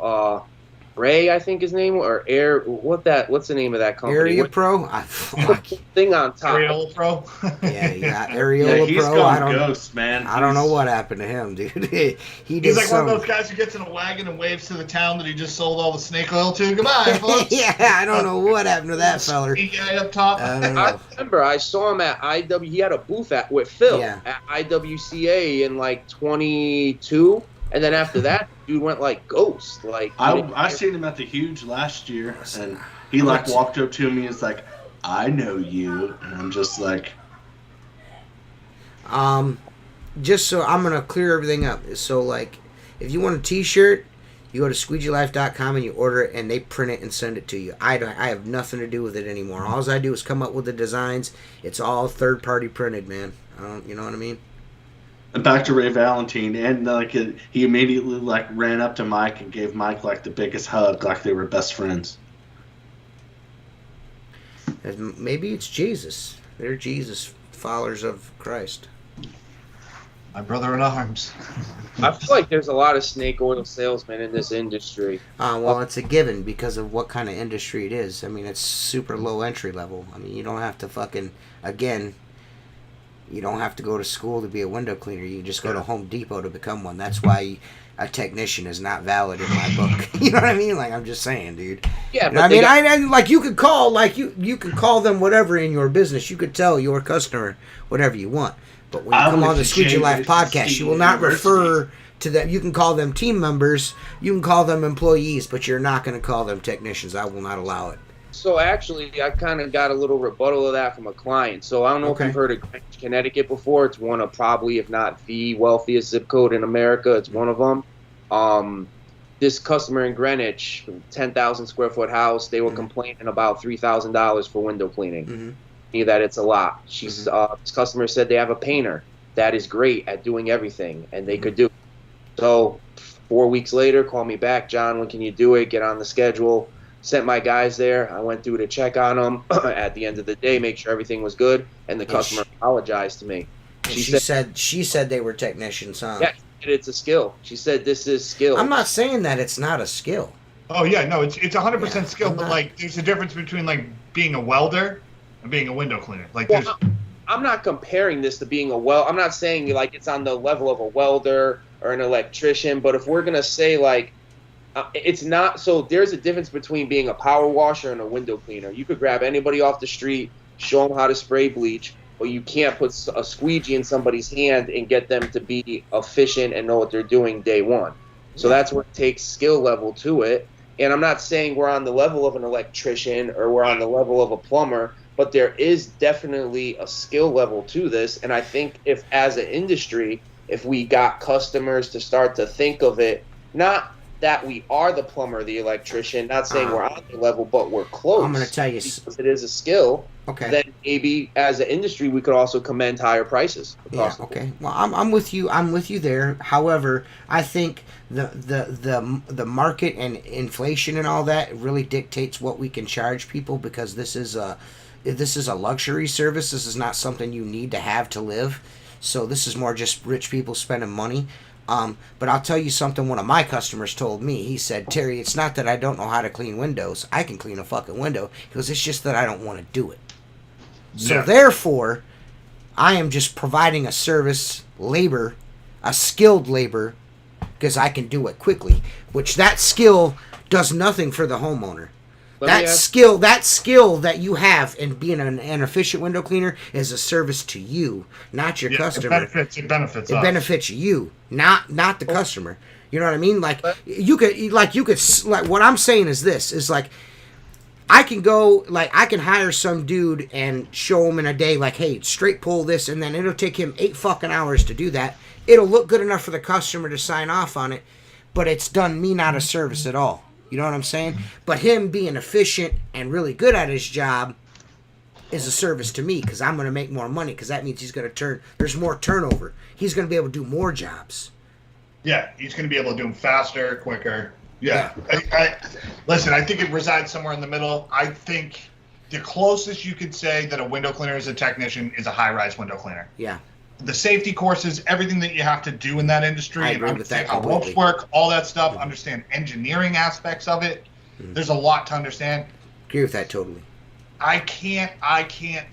Ray, I think his name, or Air. What's the name of that company? Area Pro. Thing on top. Areola Pro. Yeah, Areola he's Pro. gone ghost, man. I don't know what happened to him, dude. He's like one of those guys who gets in a wagon and waves to the town that he just sold all the snake oil to. Goodbye, folks. Yeah, I don't know what happened to that feller. Guy up top. I don't know. I remember I saw him at IW. He had a booth with Phil Yeah. at IWCA in like 22, and then after that, dude went like ghost. Like I seen him at the Huge last year, and he like walked up to me and was like, "I know you," and I'm just like, just so I'm gonna clear everything up. So like, if you want a T-shirt, you go to squeegeelife.com and you order it, and they print it and send it to you. I have nothing to do with it anymore. All I do is come up with the designs. It's all third-party printed, man. You know what I mean? and back to Ray Valentine, and like he immediately like ran up to Mike and gave Mike like the biggest hug, like they were best friends. Maybe it's Jesus. They're Jesus followers of Christ. My brother in arms. I feel like there's a lot of snake oil salesmen in this industry. Well, it's a given because of what kind of industry it is. I mean, it's super low entry level. I mean, you don't have to you don't have to go to school to be a window cleaner. You can just go to Home Depot to become one. That's why a technician is not valid in my book. You know what I mean? Like, I'm just saying, dude. Yeah, but I mean, like you could call, you could call them whatever in your business. You could tell your customer whatever you want. But when you come on the Squeegee Life podcast, you will not refer to them. You can call them team members. You can call them employees, but you're not going to call them technicians. I will not allow it. So actually, I kind of got a little rebuttal of that from a client. So I don't know if you've heard of Greenwich, Connecticut before. It's one of probably, if not the wealthiest zip code in America. It's one of them. This customer in Greenwich, 10,000 square foot house, they were complaining about $3,000 for window cleaning. Mm-hmm. That it's a lot. She's this customer said they have a painter that is great at doing everything, and they could do it. So 4 weeks later, call me back, John, when can you do it? Get on the schedule. Sent my guys there. I went through to check on them at the end of the day, make sure everything was good, and the customer apologized to me. She said they were technicians, huh? Yeah, it's a skill. She said this is skill. I'm not saying that it's not a skill. Oh yeah, no, it's 100% skill, but like there's a difference between like being a welder and being a window cleaner. Like I'm not comparing this to being a I'm not saying like it's on the level of a welder or an electrician. But if we're gonna say like, it's not, so there's a difference between being a power washer and a window cleaner. You could grab anybody off the street, show them how to spray bleach, but you can't put a squeegee in somebody's hand and get them to be efficient and know what they're doing day one. So that's where it takes skill level to it. And I'm not saying we're on the level of an electrician or we're on the level of a plumber, but there is definitely a skill level to this. And I think if, as an industry, if we got customers to start to think of it, not that we are the plumber or the electrician, not saying we're on the level, but we're close. I'm going to tell you. Because it is a skill. Okay. Then maybe as an industry, we could also command higher prices. Yeah. Okay. Well, I'm with you. I'm with you there. However, I think the market and inflation and all that really dictates what we can charge people, because this is a luxury service. This is not something you need to have to live. So this is more just rich people spending money. But I'll tell you something one of my customers told me. He said, Terry, it's not that I don't know how to clean windows. I can clean a fucking window. He goes, it's just that I don't want to do it. So therefore, I am just providing a service, labor, a skilled labor, because I can do it quickly, which that skill does nothing for the homeowner. That skill that you have in being an efficient window cleaner is a service to you, not your customer. It benefits you, not the customer. You know what I mean? Like what I'm saying is this is like, I can go, like, I can hire some dude and show him in a day, like, hey, straight pull this, and then it'll take him 8 fucking hours to do that. It'll look good enough for the customer to sign off on it, but it's done me not a service at all. You know what I'm saying? But him being efficient and really good at his job is a service to me, because I'm going to make more money, because that means he's going to there's more turnover. He's going to be able to do more jobs. Yeah, he's going to be able to do them faster, quicker. Yeah. Listen, I think it resides somewhere in the middle. I think the closest you could say that a window cleaner is a technician is a high-rise window cleaner. Yeah. The safety courses, everything that you have to do in that industry, I agree with that how ropes work, all that stuff, understand engineering aspects of it. There's a lot to understand. Agree with that totally. I can't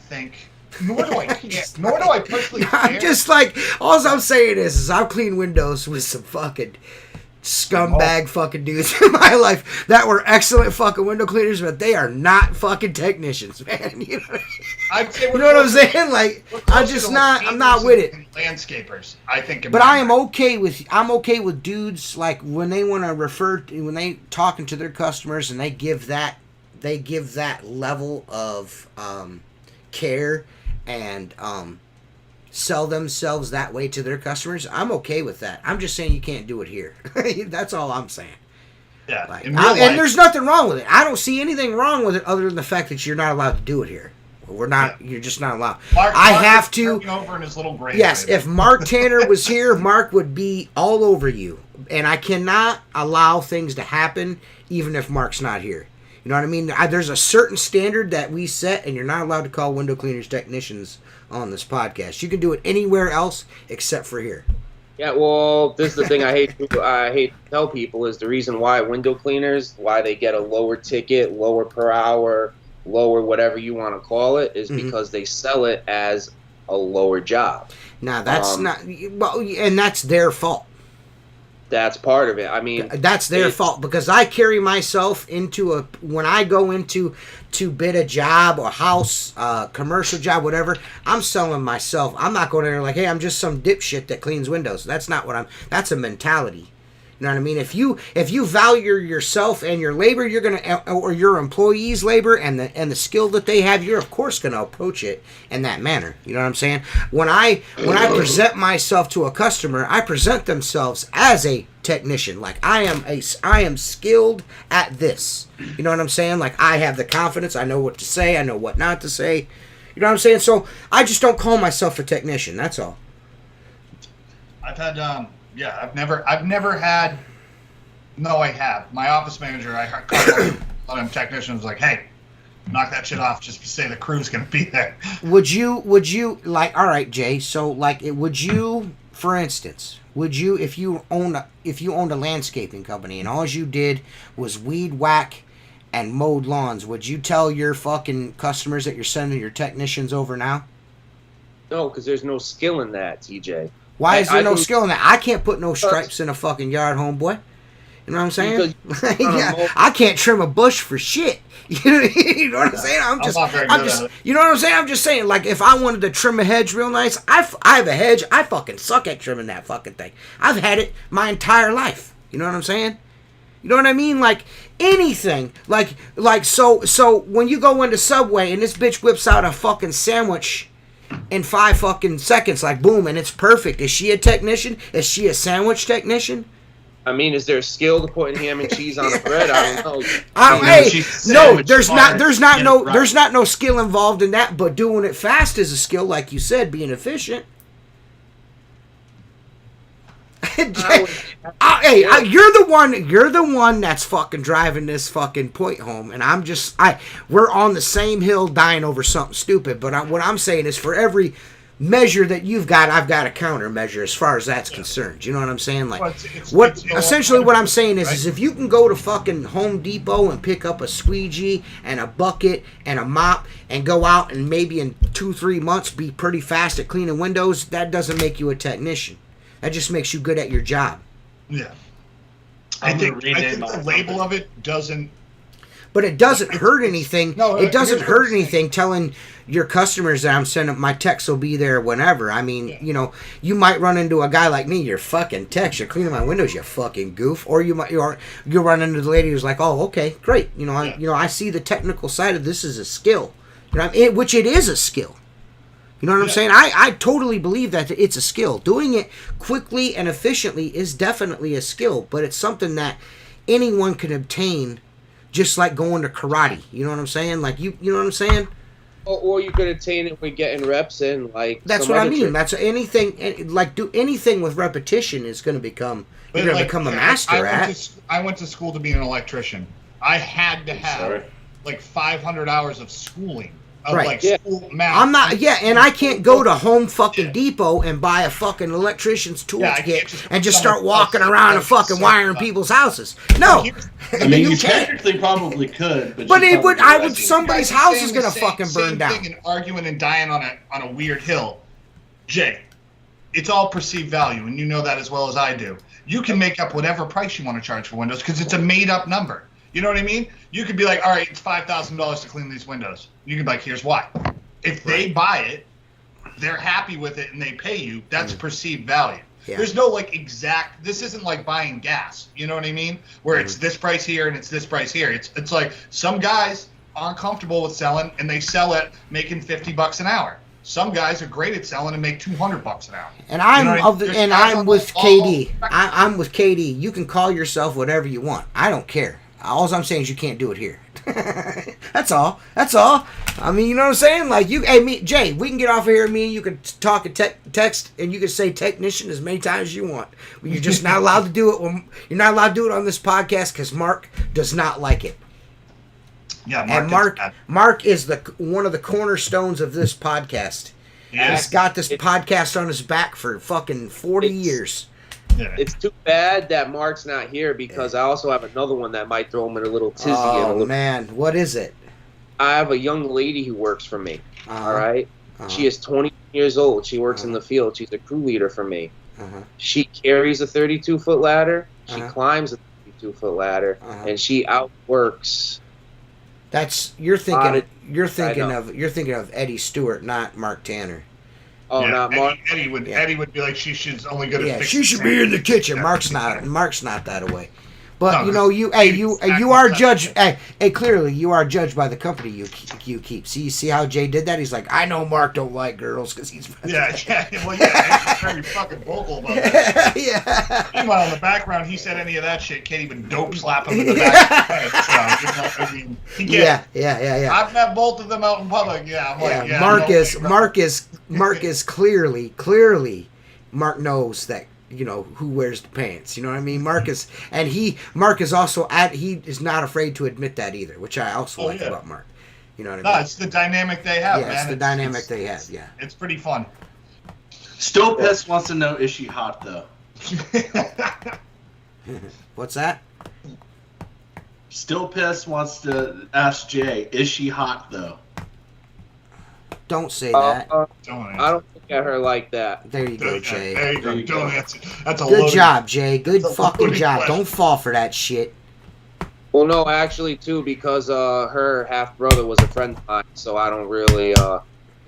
think, nor do I personally care. I'm just like, all I'm saying is I've cleaned windows with some fucking scumbag fucking dudes in my life that were excellent fucking window cleaners, but they are not fucking technicians, man. You know, you know what I'm saying? Like, I'm not with it. Landscapers, I think. But I'm okay with dudes, like, when they want to when they talking to their customers and they give that level of care and sell themselves that way to their customers. I'm okay with that. I'm just saying you can't do it here. That's all I'm saying. Yeah, like, and there's nothing wrong with it. I don't see anything wrong with it other than the fact that you're not allowed to do it here. We're not. Yeah. You're just not allowed. Mark have to. Over in his little grave, yes, if Mark Tanner was here, Mark would be all over you, and I cannot allow things to happen even if Mark's not here. You know what I mean? There's a certain standard that we set, and you're not allowed to call window cleaners technicians on this podcast. You can do it anywhere else except for here. Yeah, well, this is the thing I hate to tell people is the reason why window cleaners, why they get a lower ticket, lower per hour, lower whatever you want to call it, is because they sell it as a lower job. Now, that's not... Well, and that's their fault. That's part of it. I mean, that's their fault, because I carry myself when I go into to bid a job or house, commercial job, whatever, I'm selling myself. I'm not going in there like, hey, I'm just some dipshit that cleans windows. That's not what that's a mentality. You know what I mean? If you value yourself and your labor, you're gonna, or your employees' labor and the skill that they have, you're of course gonna approach it in that manner. You know what I'm saying? When I present myself to a customer, I present themselves as a technician. Like, I am skilled at this. You know what I'm saying? Like, I have the confidence. I know what to say. I know what not to say. You know what I'm saying? So I just don't call myself a technician. That's all. I've had yeah, I've never had. No, I have. My office manager, I called one of them technicians, like, hey, knock that shit off just to say the crew's gonna be there. Would you like? All right, Jay. So like, would you, for instance, if you owned a landscaping company and all you did was weed whack and mowed lawns, would you tell your fucking customers that you're sending your technicians over now? No, because there's no skill in that, TJ. Why is there no skill in that? I can't put no stripes in a fucking yard, homeboy. You know what I'm saying? Yeah, I can't trim a bush for shit. You know what I'm saying? I'm just, you know what I'm saying? I'm just saying, like, if I wanted to trim a hedge real nice, I have a hedge. I fucking suck at trimming that fucking thing. I've had it my entire life. You know what I'm saying? You know what I mean? Like, anything. Like, so when you go into Subway and this bitch whips out a fucking sandwich in 5 fucking seconds, like, boom, and it's perfect. Is she a technician? Is she a sandwich technician? I mean, is there a skill to putting ham and cheese on the bread? I don't No, know. there's not no skill involved in that, but doing it fast is a skill, like you said, being efficient. You're the one that's fucking driving this fucking point home, and we're on the same hill dying over something stupid, but what I'm saying is for every measure that you've got, I've got a countermeasure as far as that's concerned. You know what I'm saying? Like, essentially what I'm saying is if you can go to fucking Home Depot and pick up a squeegee and a bucket and a mop and go out and maybe in 2-3 months be pretty fast at cleaning windows, that doesn't make you a technician. That just makes you good at your job. Yeah. I think the label of it doesn't... But it doesn't hurt anything. No, it doesn't hurt anything telling your customers that I'm sending my techs will be there whenever. I mean, you know, you might run into a guy like me. You're fucking techs. You're cleaning my windows. You fucking goof. Or you run into the lady who's like, oh, okay, great. You know, I see the technical side of this as a skill. You know, which it is a skill. You know what I'm saying? I totally believe that it's a skill. Doing it quickly and efficiently is definitely a skill, but it's something that anyone can obtain. Just like going to karate, you know what I'm saying? Like you know what I'm saying? Or you could attain it with getting reps in, like that's what I mean. That's anything. Like do anything with repetition is going to become. You're going to become a master at. I went to school to be an electrician. I had to have like 500 hours of schooling. School math. I'm not, and I can't go to Home fucking Depot and buy a fucking electrician's tool kit and just start walking around and fucking wiring people's houses. No. I mean, you technically probably could, but somebody's house is going to fucking burn down. Same thing and arguing and dying on a weird hill. Jay, it's all perceived value, and you know that as well as I do. You can make up whatever price you want to charge for windows because it's a made-up number. You know what I mean? You could be like, all right, it's $5,000 to clean these windows. You could be like, here's why. If they buy it, they're happy with it, and they pay you, that's perceived value. Yeah. There's no, like, exact – this isn't like buying gas. You know what I mean? Where it's this price here and it's this price here. It's like some guys aren't comfortable with selling, and they sell it making $50 an hour. Some guys are great at selling and make $200 an hour. And I'm with KD. I'm with KD. You can call yourself whatever you want. I don't care. All I'm saying is you can't do it here. That's all. I mean, you know what I'm saying? Like Jay, we can get off of here. Me and you can talk and text, and you can say technician as many times as you want. You're just not allowed to do it. You're not allowed to do it on this podcast because Mark does not like it. Yeah, Mark is one of the cornerstones of this podcast. Yes. He's got this podcast on his back for fucking 40 years. It's too bad that Mark's not here because I also have another one that might throw him in a little tizzy. Oh, man. What is it? I have a young lady who works for me. All right? She is 20 years old. She works in the field. She's a crew leader for me. She carries a 32-foot ladder. She climbs a 32-foot ladder. And she outworks. You're thinking of Eddie Stewart, not Mark Tanner. Oh, not Mark. Eddie would be like she's only good at fixing. She should be in the kitchen. Mark's not that way. But you are judged. Clearly you are judged by the company you keep. See how Jay did that? He's like, I know Mark don't like girls because he's. He's very fucking vocal about that. Meanwhile, in the background, he said any of that shit, can't even dope slap him in the back. I've met both of them out in public. Mark is clearly. Mark knows that. You know who wears the pants. You know what I mean. Mark is also he is not afraid to admit that either, which I also like about Mark. You know what I mean? No, it's the dynamic they have. Yeah, it's the dynamic they have. Yeah, it's pretty fun. Still Piss wants to know, is she hot though? What's that? Still Piss wants to ask Jay, is she hot though? Don't say that. I don't think at her like that. There you go, Jay. There you go. Don't answer. That's a Good loaded, job, Jay. Good that's a fucking loaded job. question. Don't fall for that shit. Well, no, actually, too, because her half brother was a friend of mine, so I don't really, her.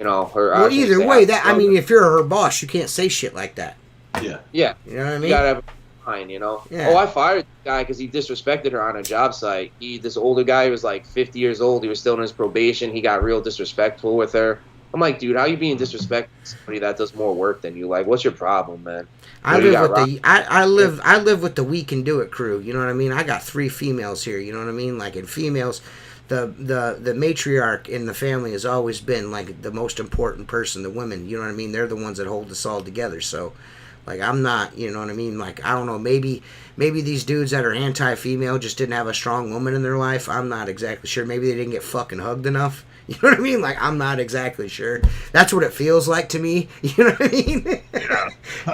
Well, either way, if you're her boss, you can't say shit like that. Yeah. Yeah. You know what I mean? You gotta have a fine, Yeah. Oh, I fired the guy because he disrespected her on a job site. This older guy, he was like 50 years old. He was still in his probation. He got real disrespectful with her. I'm like, dude, how you being disrespectful to somebody that does more work than you? Like, what's your problem, man? I live with the we can do it crew. You know what I mean? I got 3 females here. You know what I mean? Like in females, the matriarch in the family has always been like the most important person. The women, you know what I mean? They're the ones that hold us all together. So, like, I'm not, you know what I mean? Like, I don't know. Maybe these dudes that are anti-female just didn't have a strong woman in their life. I'm not exactly sure. Maybe they didn't get fucking hugged enough. You know what I mean? Like, I'm not exactly sure. That's what it feels like to me. You know what I mean? Yeah.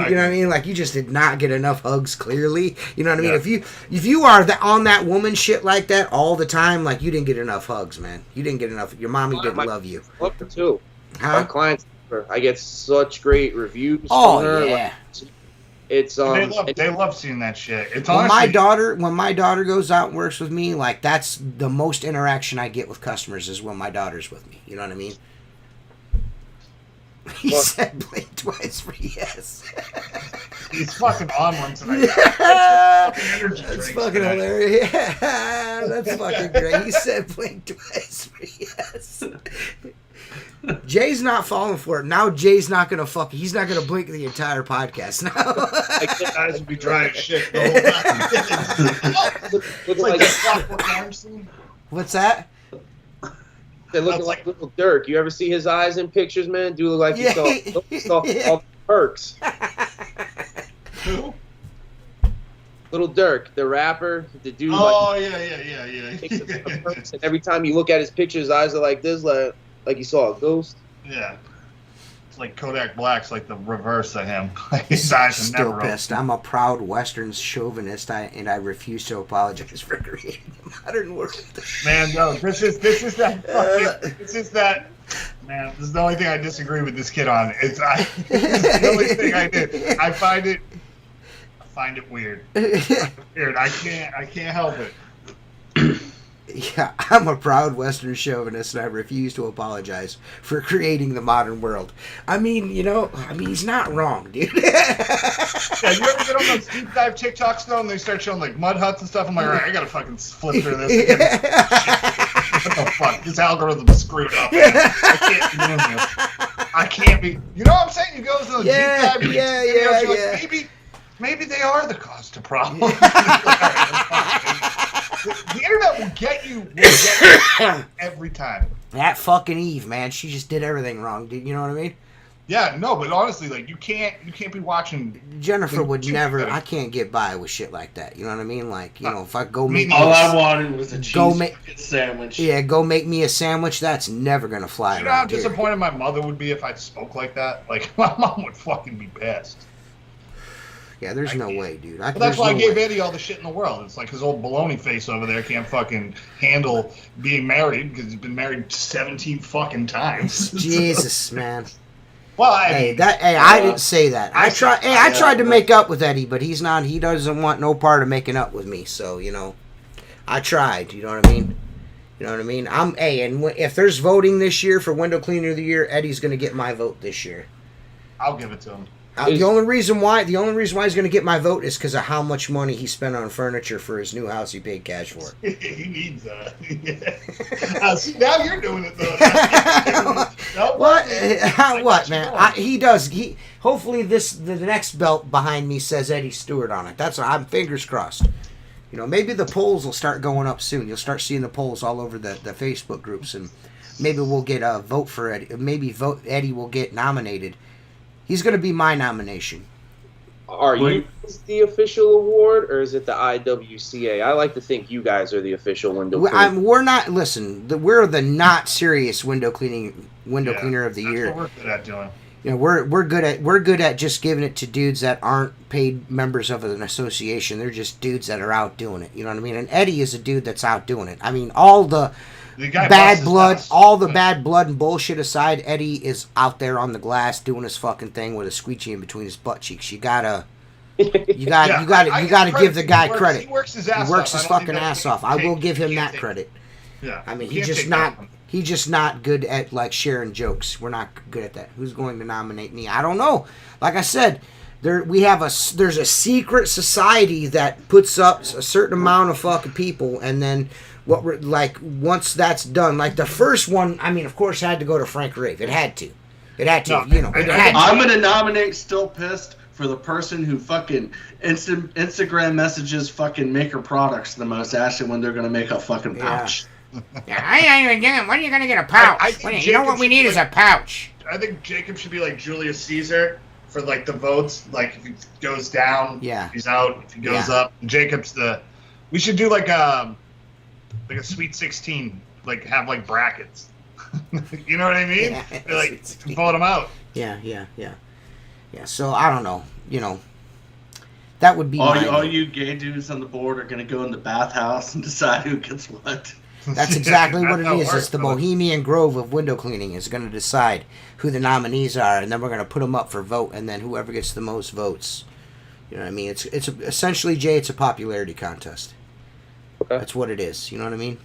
You know what I mean? Like, you just did not get enough hugs, clearly. You know what I mean? Yeah. If you are on that woman shit like that all the time, like, you didn't get enough hugs, man. You didn't get enough. Your mommy didn't love you. Love her, too. Huh? My clients, I get such great reviews from her. Yeah. It's they love seeing that shit. It's when honestly, my daughter goes out and works with me, like, that's the most interaction I get with customers is when my daughter's with me. You know what I mean? He said blink twice for yes. He's fucking on one tonight. Yeah. That's fucking hilarious. Yeah, that's fucking great. He said blink twice for yes. Jay's not falling for it. Now Jay's not going to he's not going to blink the entire podcast now. His eyes would be dry as shit the whole time. It's like a Clockwork Orange scene. What's that? They look like little Dirk. You ever see his eyes in pictures, man? Do look like he saw all the perks. Who? Little Dirk, the rapper, the dude. Oh, yeah. And every time you look at his picture, his eyes are like this, like you saw a ghost. Yeah. It's like Kodak Black's like the reverse of him. His eyes are still never pissed. I'm a proud Western chauvinist, and I refuse to apologize for creating the modern world. Man, no, this is that. Man, this is the only thing I disagree with this kid on. This is the only thing I did. I find it weird. I can't help it. Yeah, I'm a proud Western chauvinist, and I refuse to apologize for creating the modern world. I mean, he's not wrong, dude. Yeah, you ever get on those deep dive TikToks though, and they start showing like mud huts and stuff? I'm like, all right, I gotta fucking flip through this. What the fuck? This algorithm's screwed up. Man. I can't be. You know what I'm saying? You go to those deep dive videos, like, maybe they are the cause to problems. The internet will get you every time. That fucking Eve, man, she just did everything wrong, dude. You know what I mean? Yeah, no, but honestly, like you can't be watching. Jennifer would never. I can't get by with shit like that. You know what I mean? Like, if I go make all I wanted was a cheese sandwich. Yeah, go make me a sandwich. That's never gonna fly. You know how disappointed my mother would be if I spoke like that? Like my mom would fucking be pissed. Yeah, there's no way, dude. That's why I gave Eddie all the shit in the world. It's like his old baloney face over there can't fucking handle being married because he's been married 17 fucking times. Jesus, man. Well, I didn't say that. I tried to make up with Eddie, but he's not. He doesn't want no part of making up with me. So I tried. You know what I mean? And if there's voting this year for Window Cleaner of the Year, Eddie's gonna get my vote this year. I'll give it to him. The only reason why he's going to get my vote is because of how much money he spent on furniture for his new house he paid cash for. He needs that. See, now you're doing it though. What, man? He does. Hopefully the next belt behind me says Eddie Stewart on it. I'm fingers crossed. Maybe the polls will start going up soon. You'll start seeing the polls all over the Facebook groups, and maybe we'll get a vote for Eddie. Maybe Eddie will get nominated. He's going to be my nomination. Are you the official award, or is it the IWCA? I like to think you guys are the official window cleaner. We're not. Listen, we're the not serious window cleaner of the year. That's what we're good at doing. We're good at just giving it to dudes that aren't paid members of an association. They're just dudes that are out doing it. You know what I mean? And Eddie is a dude that's out doing it. I mean, all the The guy bad busts his blood, ass. all the bad blood and bullshit aside, Eddie is out there on the glass doing his fucking thing with a squeegee in between his butt cheeks. You gotta give the guy credit. He works his ass He works off. his I don't fucking think ass that off. I will take- give him can't that take- credit. Yeah. I mean, You he's can't just take not. that one. He's just not good at like sharing jokes. We're not good at that. Who's going to nominate me? I don't know. Like I said, there's a secret society that puts up a certain amount of fucking people, and then once that's done, like the first one, I mean, of course, had to go to Frank Rave. It had to. It had to. No, It had to. I'm gonna nominate Still Pissed for the person who fucking Instagram messages fucking Maker Products the most, asking when they're gonna make a fucking pouch. Yeah, I ain't even getting. When are you gonna get a pouch? I think You know what Jacob we should need be is a pouch. I think Jacob should be like Julius Caesar for like the votes. Like if he goes down, Yeah. he's out. If he goes Yeah. up, Jacob's the. We should do like a Sweet 16. Like have like brackets. You know what I mean? Yeah, Like Sweet 16. vote him out. Yeah. So I don't know. That would be All you gay dudes on the board are gonna go in the bathhouse and decide who gets what. That's exactly what it That's how it is. works, It's the though. Bohemian Grove of window cleaning is going to decide who the nominees are, and then we're going to put them up for vote, and then whoever gets the most votes. You know what I mean? It's essentially, Jay, it's a popularity contest. Okay. That's what it is. You know what I mean?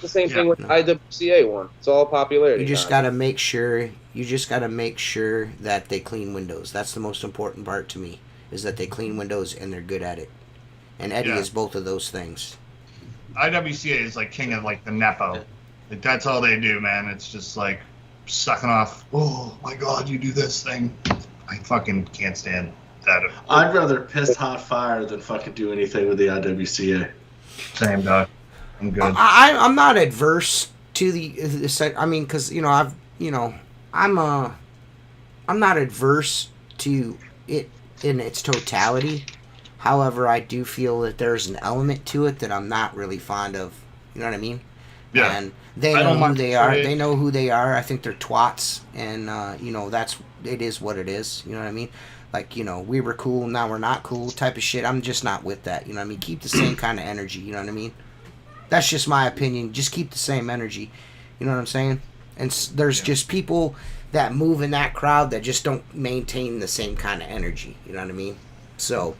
The same thing with No. IWCA one. It's all popularity. You just contest. got to make sure. You just got to make sure that they clean windows. That's the most important part to me. Is that they clean windows and they're good at it. And Eddie Yeah. is both of those things. IWCA is like king of like the nepo. Like that's all they do, man. It's just like sucking off. Oh my God, you do this thing. I fucking can't stand that. I'd rather piss hot fire than fucking do anything with the IWCA. Same dog. I'm good. I'm not adverse to the. I mean, because I'm not adverse to it in its totality. However, I do feel that there's an element to it that I'm not really fond of. You know what I mean? Yeah. And they I know don't who mind they are. it. They know who they are. I think they're twats, and it is what it is. You know what I mean? Like, we were cool, now we're not cool type of shit. I'm just not with that. You know what I mean? Keep the same kind of energy. You know what I mean? That's just my opinion. Just keep the same energy. You know what I'm saying? And there's just people that move in that crowd that just don't maintain the same kind of energy. You know what I mean? So,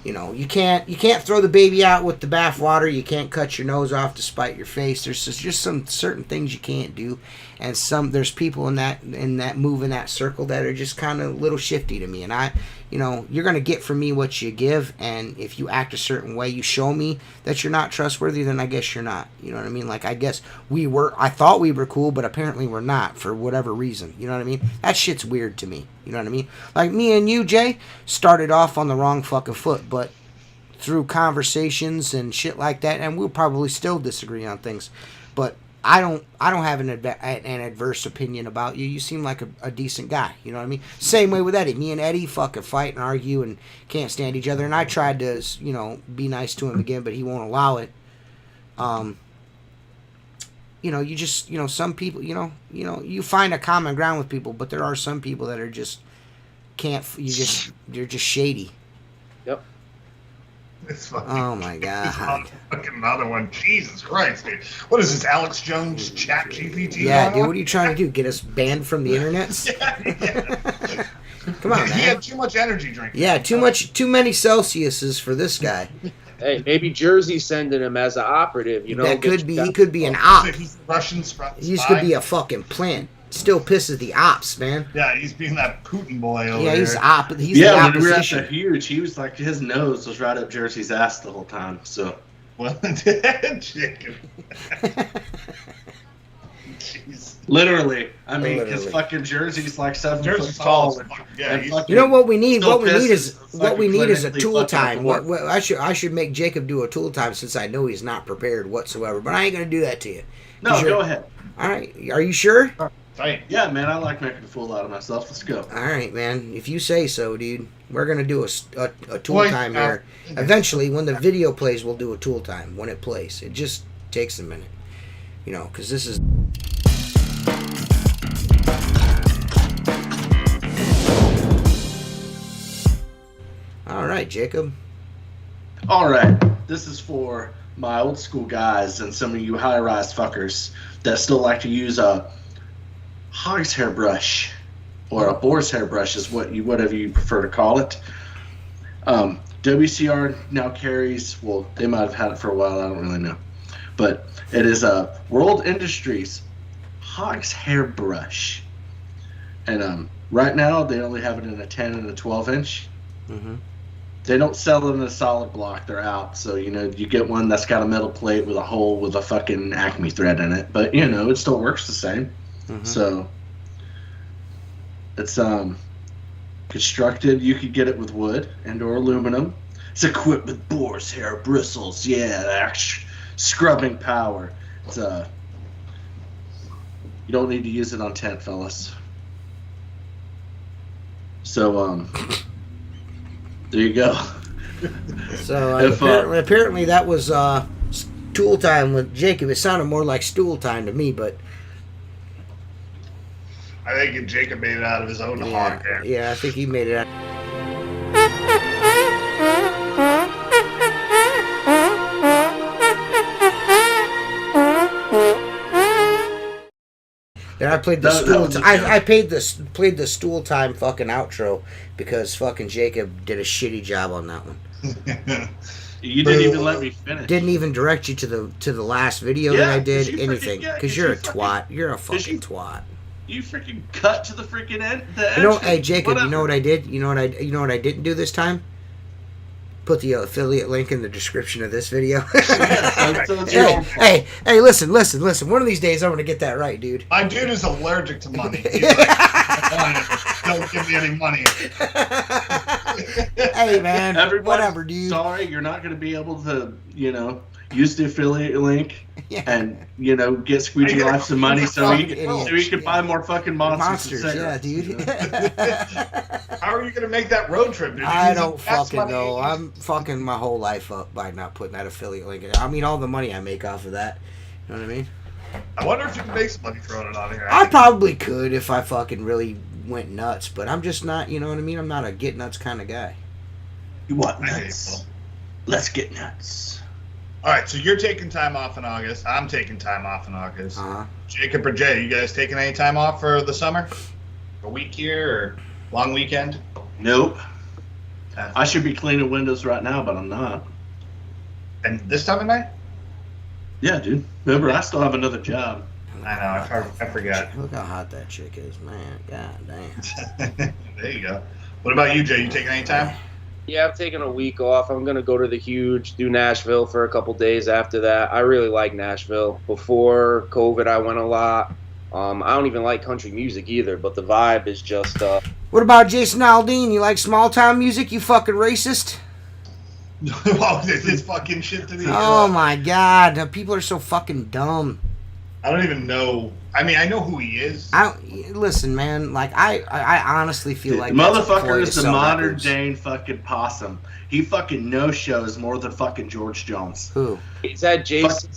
you can't throw the baby out with the bathwater. You can't cut your nose off to spite your face. There's just some certain things you can't do, and there's people in that move in that circle that are just kind of a little shifty to me. And you're gonna get from me what you give, and if you act a certain way, you show me that you're not trustworthy, then I guess you're not. You know what I mean? Like, I guess I thought we were cool, but apparently we're not for whatever reason. You know what I mean? That shit's weird to me. You know what I mean? Like, me and you, Jay, started off on the wrong fucking foot, but through conversations and shit like that, and we'll probably still disagree on things, but I don't have an adverse opinion about you. You seem like a decent guy. You know what I mean? Same way with Eddie. Me and Eddie fucking fight and argue and can't stand each other. And I tried to, be nice to him again, but he won't allow it. You just, some people, you find a common ground with people, but there are some people that are just you're just shady. Yep. It's fucking, Oh my God. Fucking another one. Jesus Christ, dude. What is this, Alex Jones chat GPT? Yeah, going dude, on? what are you trying to do? Get us banned from the internet? Yeah. Come on, He man. had too much energy drink. Yeah, too many Celsiuses for this guy. Hey, maybe Jersey's sending him as an operative. That could be. Get- He could be an op. He's a Russian spy. He could be a fucking plant. Still pisses the ops, man. Yeah, he's being that Putin boy over Yeah, he's here. op. He's the Yeah, when we were at the opposition. huge, he was like, his nose was right up Jersey's ass the whole time. So What? Chicken. Jeez. literally, I mean, because Literally. fucking Jersey's like 7 Jersey's foot tall. tall as fuck. Yeah, and he's- fucking You know what we need? still What we need is pisses what we fucking need is a clinically tool fucking time. up What I should make Jacob do a tool time since I know he's not prepared whatsoever. But I ain't gonna do that to you. No, 'Cause you're- go ahead. All right, are you sure? Tight. Yeah, man, I like making a fool out of myself. Let's go. All right, man. If you say so, dude. We're gonna do a tool Wait, time here. Eventually, when the video plays, we'll do a tool time when it plays. It just takes a minute, because this is. All right, Jacob. All right, this is for my old school guys and some of you high-rise fuckers that still like to use a hog's hairbrush or a boar's hairbrush is whatever you prefer to call it. WCR now carries, well, they might have had it for a while, I don't really know. But it is a World Industries hog's hairbrush. And right now, they only have it in a 10 and a 12 inch. Mm-hmm. They don't sell them in a solid block. They're out. So, you get one that's got a metal plate with a hole with a fucking Acme thread in it. But, it still works the same. Mm-hmm. So, it's constructed. You could get it with wood and or aluminum. It's equipped with boar's hair bristles. Yeah, scrubbing power. It's you don't need to use it on tent, fellas. So, there you go. So apparently that was stool time with Jacob. It sounded more like stool time to me, but I think Jacob made it out of his own hog there. Yeah, I think he made it out. And I played the stool. I played the stool time fucking outro because fucking Jacob did a shitty job on that one. You didn't even let me finish. Didn't even direct you to the last video that I did. Anything because you're a twat. You're a fucking twat. You freaking cut to the freaking end. Hey Jacob, whatever. You know what I did? You know what I didn't do this time? Put the affiliate link in the description of this video. hey, listen. One of these days I'm gonna get that right, dude. My dude is allergic to money. Don't give me any money. Hey man, whatever, dude. Sorry, you're not gonna be able to, use the affiliate link and get Squeegee Life some money so he can buy more fucking monsters. Yeah, dude. How are you gonna make that road trip? I don't fucking know. I'm fucking my whole life up by not putting that affiliate link in. I mean, all the money I make off of that. You know what I mean? I wonder if you can make some money throwing it on here. I probably could if I fucking really went nuts, but I'm just not. You know what I mean? I'm not a get nuts kind of guy. You want nuts? Let's get nuts. All right, so you're taking time off in August. I'm taking time off in August. Jacob or Jay, you guys taking any time off for the summer? A week here or long weekend? Nope. I should be cleaning windows right now, but I'm not. And this time of night? Yeah, dude. Remember, I still have another job. I know. I forgot. Look how hot that chick is, man. God damn. There you go. What about you, Jay? You taking any time? Yeah, I'm taking a week off. I'm going to go to the Huge, do Nashville for a couple days after that. I really like Nashville. Before COVID, I went a lot. I don't even like country music either, but the vibe is just... What about Jason Aldean? You like small-town music, you fucking racist? Wow, this is fucking shit to me. Oh, my God. People are so fucking dumb. I don't even know. I mean, I know who he is. Listen, man. Like, I honestly feel like the motherfucker is the modern day fucking possum. He fucking no shows more than fucking George Jones. Who? Is that Jason?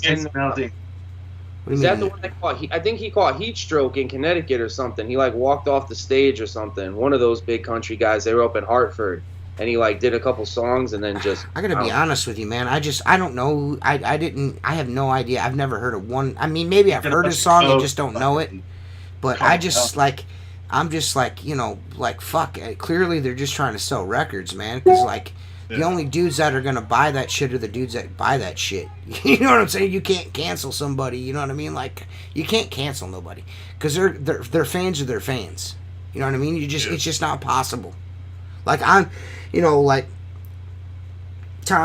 Is that the one that caught? I think he caught heat stroke in Connecticut or something. He walked off the stage or something. One of those big country guys. They were up in Hartford. And he did a couple songs and then just... I gotta be honest with you, man. I don't know. I have no idea. I've never heard of one. I mean, maybe I've heard a song, I just don't know it. But I'm just like, fuck. Clearly they're just trying to sell records, man. Because, the only dudes that are gonna buy that shit are the dudes that buy that shit. You know what I'm saying? You can't cancel somebody, you know what I mean? You can't cancel nobody. Because their fans are their fans. You know what I mean? It's just not possible. Tom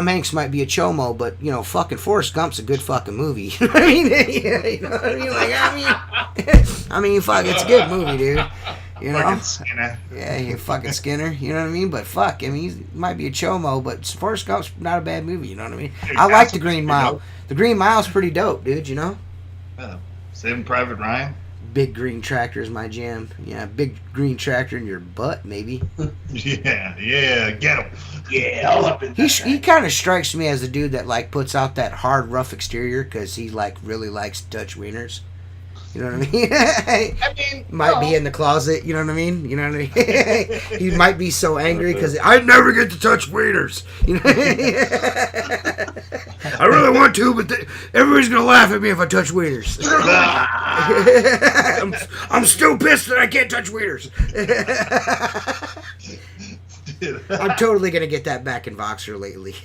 Hanks might be a chomo, but, fucking Forrest Gump's a good fucking movie. You know what I mean? You know what I mean? Fuck, it's a good movie, dude. You know? Fucking Skinner. Yeah, you fucking Skinner. You know what I mean? But fuck, I mean, he might be a chomo, but Forrest Gump's not a bad movie, you know what I mean? I like The Green Mile. Dope. The Green Mile's pretty dope, dude, you know? Yeah. Saving Private Ryan. Big green tractor is my jam. Yeah, big green tractor in your butt, maybe. Yeah, get him. Yeah, all up in he kind of strikes me as a dude that puts out that hard, rough exterior because he really likes Dutch wieners. You know what I mean? Might be in the closet. You know what I mean? You know what I mean? He might be so angry because I never get to touch wieners. You know what I mean? I really want to, but everybody's gonna laugh at me if I touch wieners. I'm still pissed that I can't touch wieners. I'm totally gonna get that back in Voxer lately.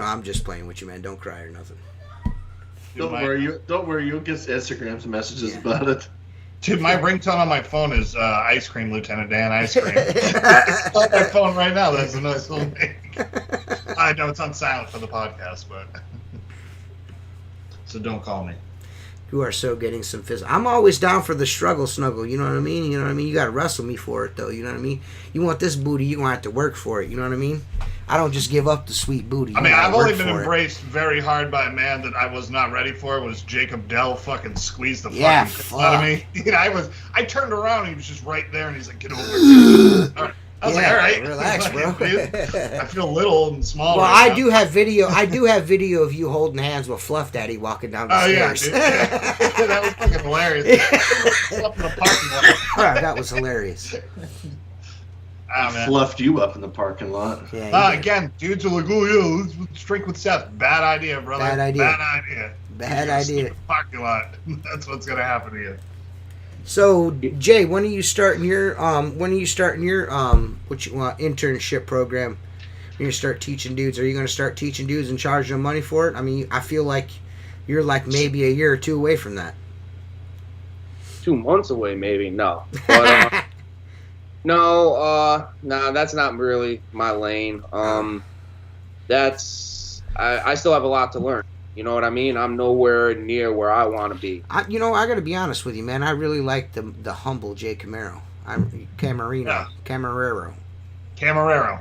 I'm just playing with you, man. Don't cry or nothing. Don't worry, you'll get Instagrams and messages about it. Dude, my ringtone on my phone is ice cream, Lieutenant Dan, ice cream. It's on my phone right now. That's a nice little thing. I know it's on silent for the podcast, but so don't call me. You are so getting some physical. I'm always down for the struggle snuggle. You know what I mean? You know what I mean? You got to wrestle me for it, though. You know what I mean? You want this booty, you're going to have to work for it. You know what I mean? I don't just give up the sweet booty. I mean, I've only been embraced very hard by a man that I was not ready for. Was Jacob Dell fucking squeezed the fucking shit out of me? I turned around and he was just right there, and he's like, "Get over it." All right. I was like, all right, relax, bro. I feel little and small. Well, right I do have video. I do have video of you holding hands with Fluff Daddy walking down the stairs. Yeah, that was fucking hilarious. Up in the parking lot. Oh, that was hilarious. He fluffed you up in the parking lot. Yeah, again, dudes are like, "Oh yeah, let's drink with Seth." Bad idea, brother. Bad idea. Bad idea. Parking lot. That's what's gonna happen to you. So, Jay, when are you starting your internship program? When you start teaching dudes, are you going to start teaching dudes and charging them money for it? I mean, I feel like you're like maybe a year or two away from that. 2 months away, maybe. No. But, no, that's not really my lane. I still have a lot to learn. You know what I mean? I'm nowhere near where I want to be. I got to be honest with you, man. I really like the humble Jay Camarero. Camarero,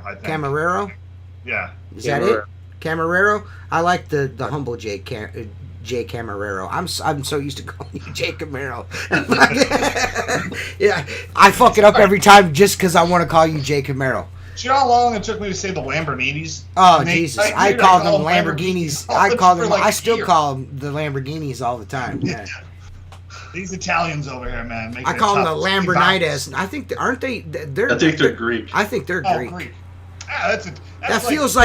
I think. Camarero? Yeah. Is that it? Camarero? I like the humble Jay Camarero. I'm so used to calling you Jay Camarero. Yeah, I fuck it up every time just because I want to call you Jay Camaro. Do you know how long it took me to say the Lamborghinis? Oh, Jesus. I called them Lamborghinis. I still call them the Lamborghinis all the time. Yeah. These Italians over here, man. I call them the Lamborghinis. I think, aren't they? I think they're Greek. I think they're Greek. Greek. Ah, that feels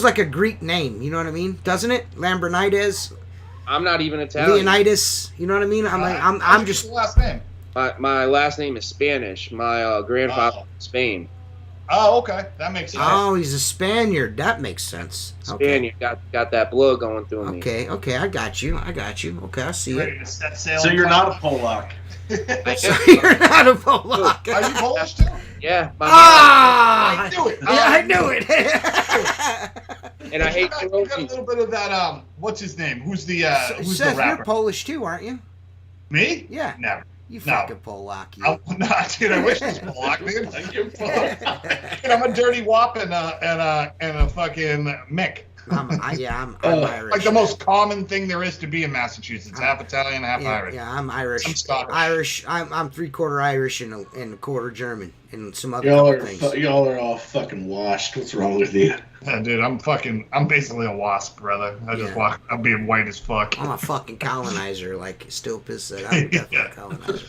like a Greek name. You know what I mean? Doesn't it? Lamborghinis. I'm not even Italian. Leonidas. You know what I mean? I'm just. Your last name? My last name is Spanish. My grandfather from Spain. Oh, okay. That makes sense. Oh, he's a Spaniard. That makes sense. Spaniard. Got that blood going through me. Okay. I got you. Okay, I see it. So you're not a Polak. So you're not a Polak. Are you Polish too? Yeah. I knew it. I knew it. And I hate you got a little bit of that, what's his name? Who's the Seth, the rapper? You're Polish too, aren't you? Me? Yeah. Never. You fucking Polak, you. I'm not, dude. I wish this was Polak, dude. Dude, I'm a dirty wop and a fucking Mick. I'm Irish. Like the most common thing there is to be in Massachusetts. Half Italian, half Irish. Yeah, I'm Irish. I'm Scottish. Irish. I'm 3/4 Irish and a quarter German and some other things. Y'all are all fucking washed. What's wrong with you? Yeah, dude, I'm basically a wasp, brother. I'm being white as fuck. I'm a fucking colonizer, like Still Piss said. I'm definitely a colonizer.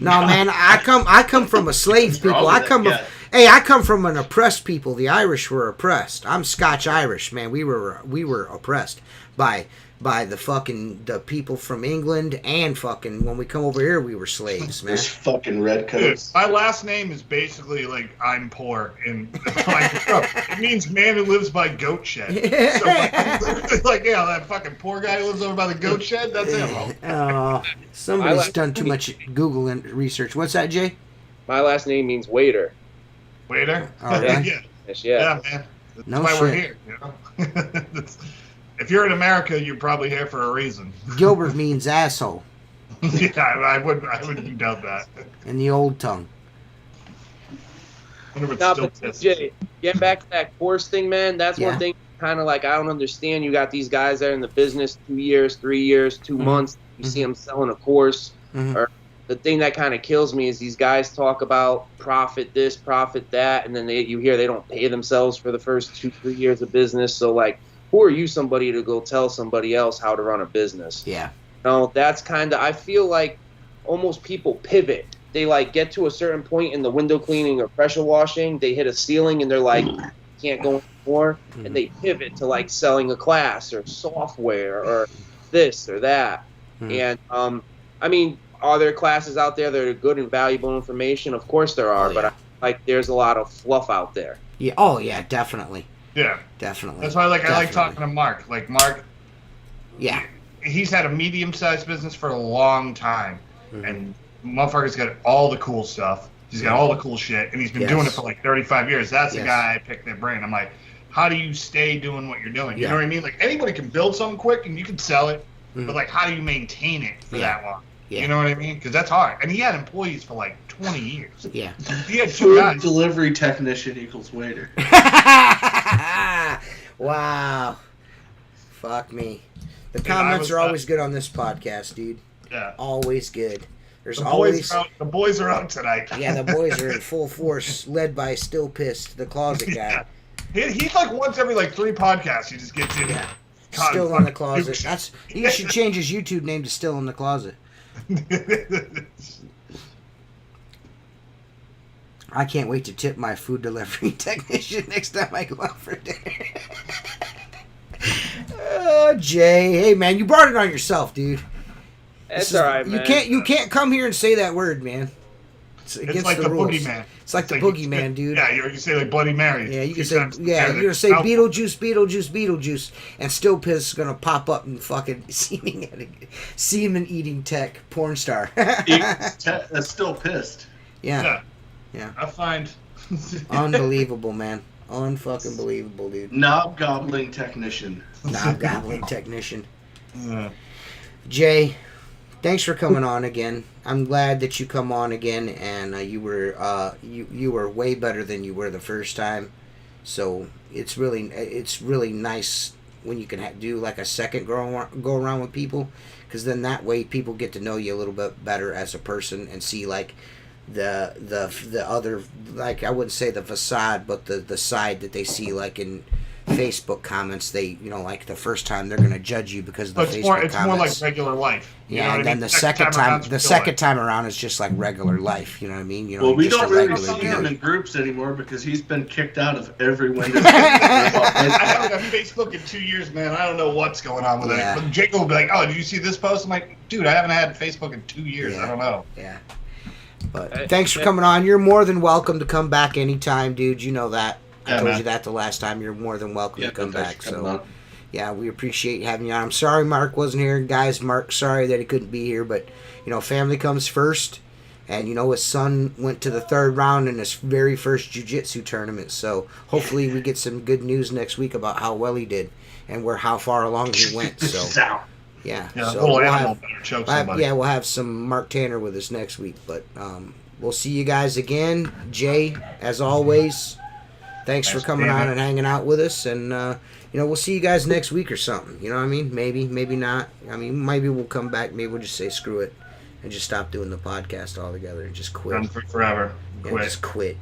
No, man, I come from a slave people. I come from an oppressed people. The Irish were oppressed. I'm Scotch Irish, man. We were oppressed by the people from England, and fucking when we come over here we were slaves, man. Those fucking redcoats. Dude, my last name is basically like I'm poor in it means man who lives by goat shed. So that fucking poor guy who lives over by the goat shed, that's him. Oh, somebody's done too much Google and research. What's that, Jay? My last name means waiter. Waiter? Oh, right. Yeah, man. That's why we're here, you know? If you're in America, you're probably here for a reason. Gilbert means asshole. Yeah, I wouldn't doubt that. In the old tongue. Jay, getting back to that course thing, man, that's one thing kind of like I don't understand. You got these guys that are in the business 2 years, 3 years, 2 months. You see them selling a course. Or the thing that kind of kills me is these guys talk about profit this, profit that, and then you hear they don't pay themselves for the first 2-3 years of business. So, like, who are you somebody to go tell somebody else how to run a business? Yeah. No, that's kind of, I feel like almost people pivot. They like get to a certain point in the window cleaning or pressure washing, they hit a ceiling and they're like, can't go anymore, and they pivot to like selling a class or software or this or that. And I mean, are there classes out there that are good and valuable information? Of course there are, but like there's a lot of fluff out there. Yeah. Oh yeah, definitely. Yeah, definitely. That's why I like talking to Mark. Like Mark. Yeah. He's had a medium-sized business for a long time, and motherfucker's got all the cool stuff. He's got all the cool shit, and he's been doing it for like 35 years. That's the guy I picked their brain. I'm like, how do you stay doing what you're doing? You know what I mean? Like anybody can build something quick and you can sell it, but like how do you maintain it for that long? You know what I mean? Because that's hard. And he had employees for like 20 years. Yeah. He had two guys. Food delivery technician equals waiter. Wow. Fuck me. The comments are always good on this podcast, dude. Yeah. Always good. There's the always boys are out tonight. Yeah, the boys are in full force, led by Still Pissed, the closet guy. He's like once every like 3 podcasts he just gets in. Yeah. Still in the closet. He should change his YouTube name to Still in the Closet. I can't wait to tip my food delivery technician next time I go out for dinner. Oh, Jay, hey man, you brought it on yourself, dude. It's all right, man. You can't come here and say that word, man. It's against like the rules. Boogeyman. It's like the Boogeyman, dude. Yeah, you say like Bloody Mary. Yeah, you can say you're gonna say Beetlejuice, Beetlejuice, Beetlejuice, and Still Piss is gonna pop up and fucking semen eating tech porn star. That's Still Pissed. Yeah. I find unbelievable, man. Unfucking believable, dude. Knob gobbling technician. Knob gobbling technician. Jay, thanks for coming on again. I'm glad that you come on again, and you were way better than you were the first time. So it's really nice when you can do like a second go around with people, because then that way people get to know you a little bit better as a person and see like the other, like I wouldn't say the facade, but the side that they see like in Facebook comments. They, like the first time they're going to judge you because of the Facebook comments. It's more like regular life. Yeah, and then the second time around is just like regular life. You know what I mean? Well, we don't really see him in groups anymore because he's been kicked out of every window. I haven't had Facebook in 2 years, man. I don't know what's going on with it. But Jake will be like, "Oh, did you see this post?" I'm like, "Dude, I haven't had Facebook in 2 years. I don't know." Yeah. But thanks for coming on. You're more than welcome to come back anytime, dude. You know that. I told you that the last time. You're more than welcome to come back. So, yeah, we appreciate having you on. I'm sorry Mark wasn't here. Guys, Mark, sorry that he couldn't be here. But, family comes first. And, his son went to the 3rd round in his very first jiu-jitsu tournament. So, hopefully we get some good news next week about how well he did and how far along he went. So, yeah. So we'll have some Mark Tanner with us next week. But we'll see you guys again. Jay, as always, thanks for coming on and hanging out with us. And, we'll see you guys next week or something. You know what I mean? Maybe not. I mean, maybe we'll come back. Maybe we'll just say screw it and just stop doing the podcast altogether and just quit. Done for forever. Quit. Just quit.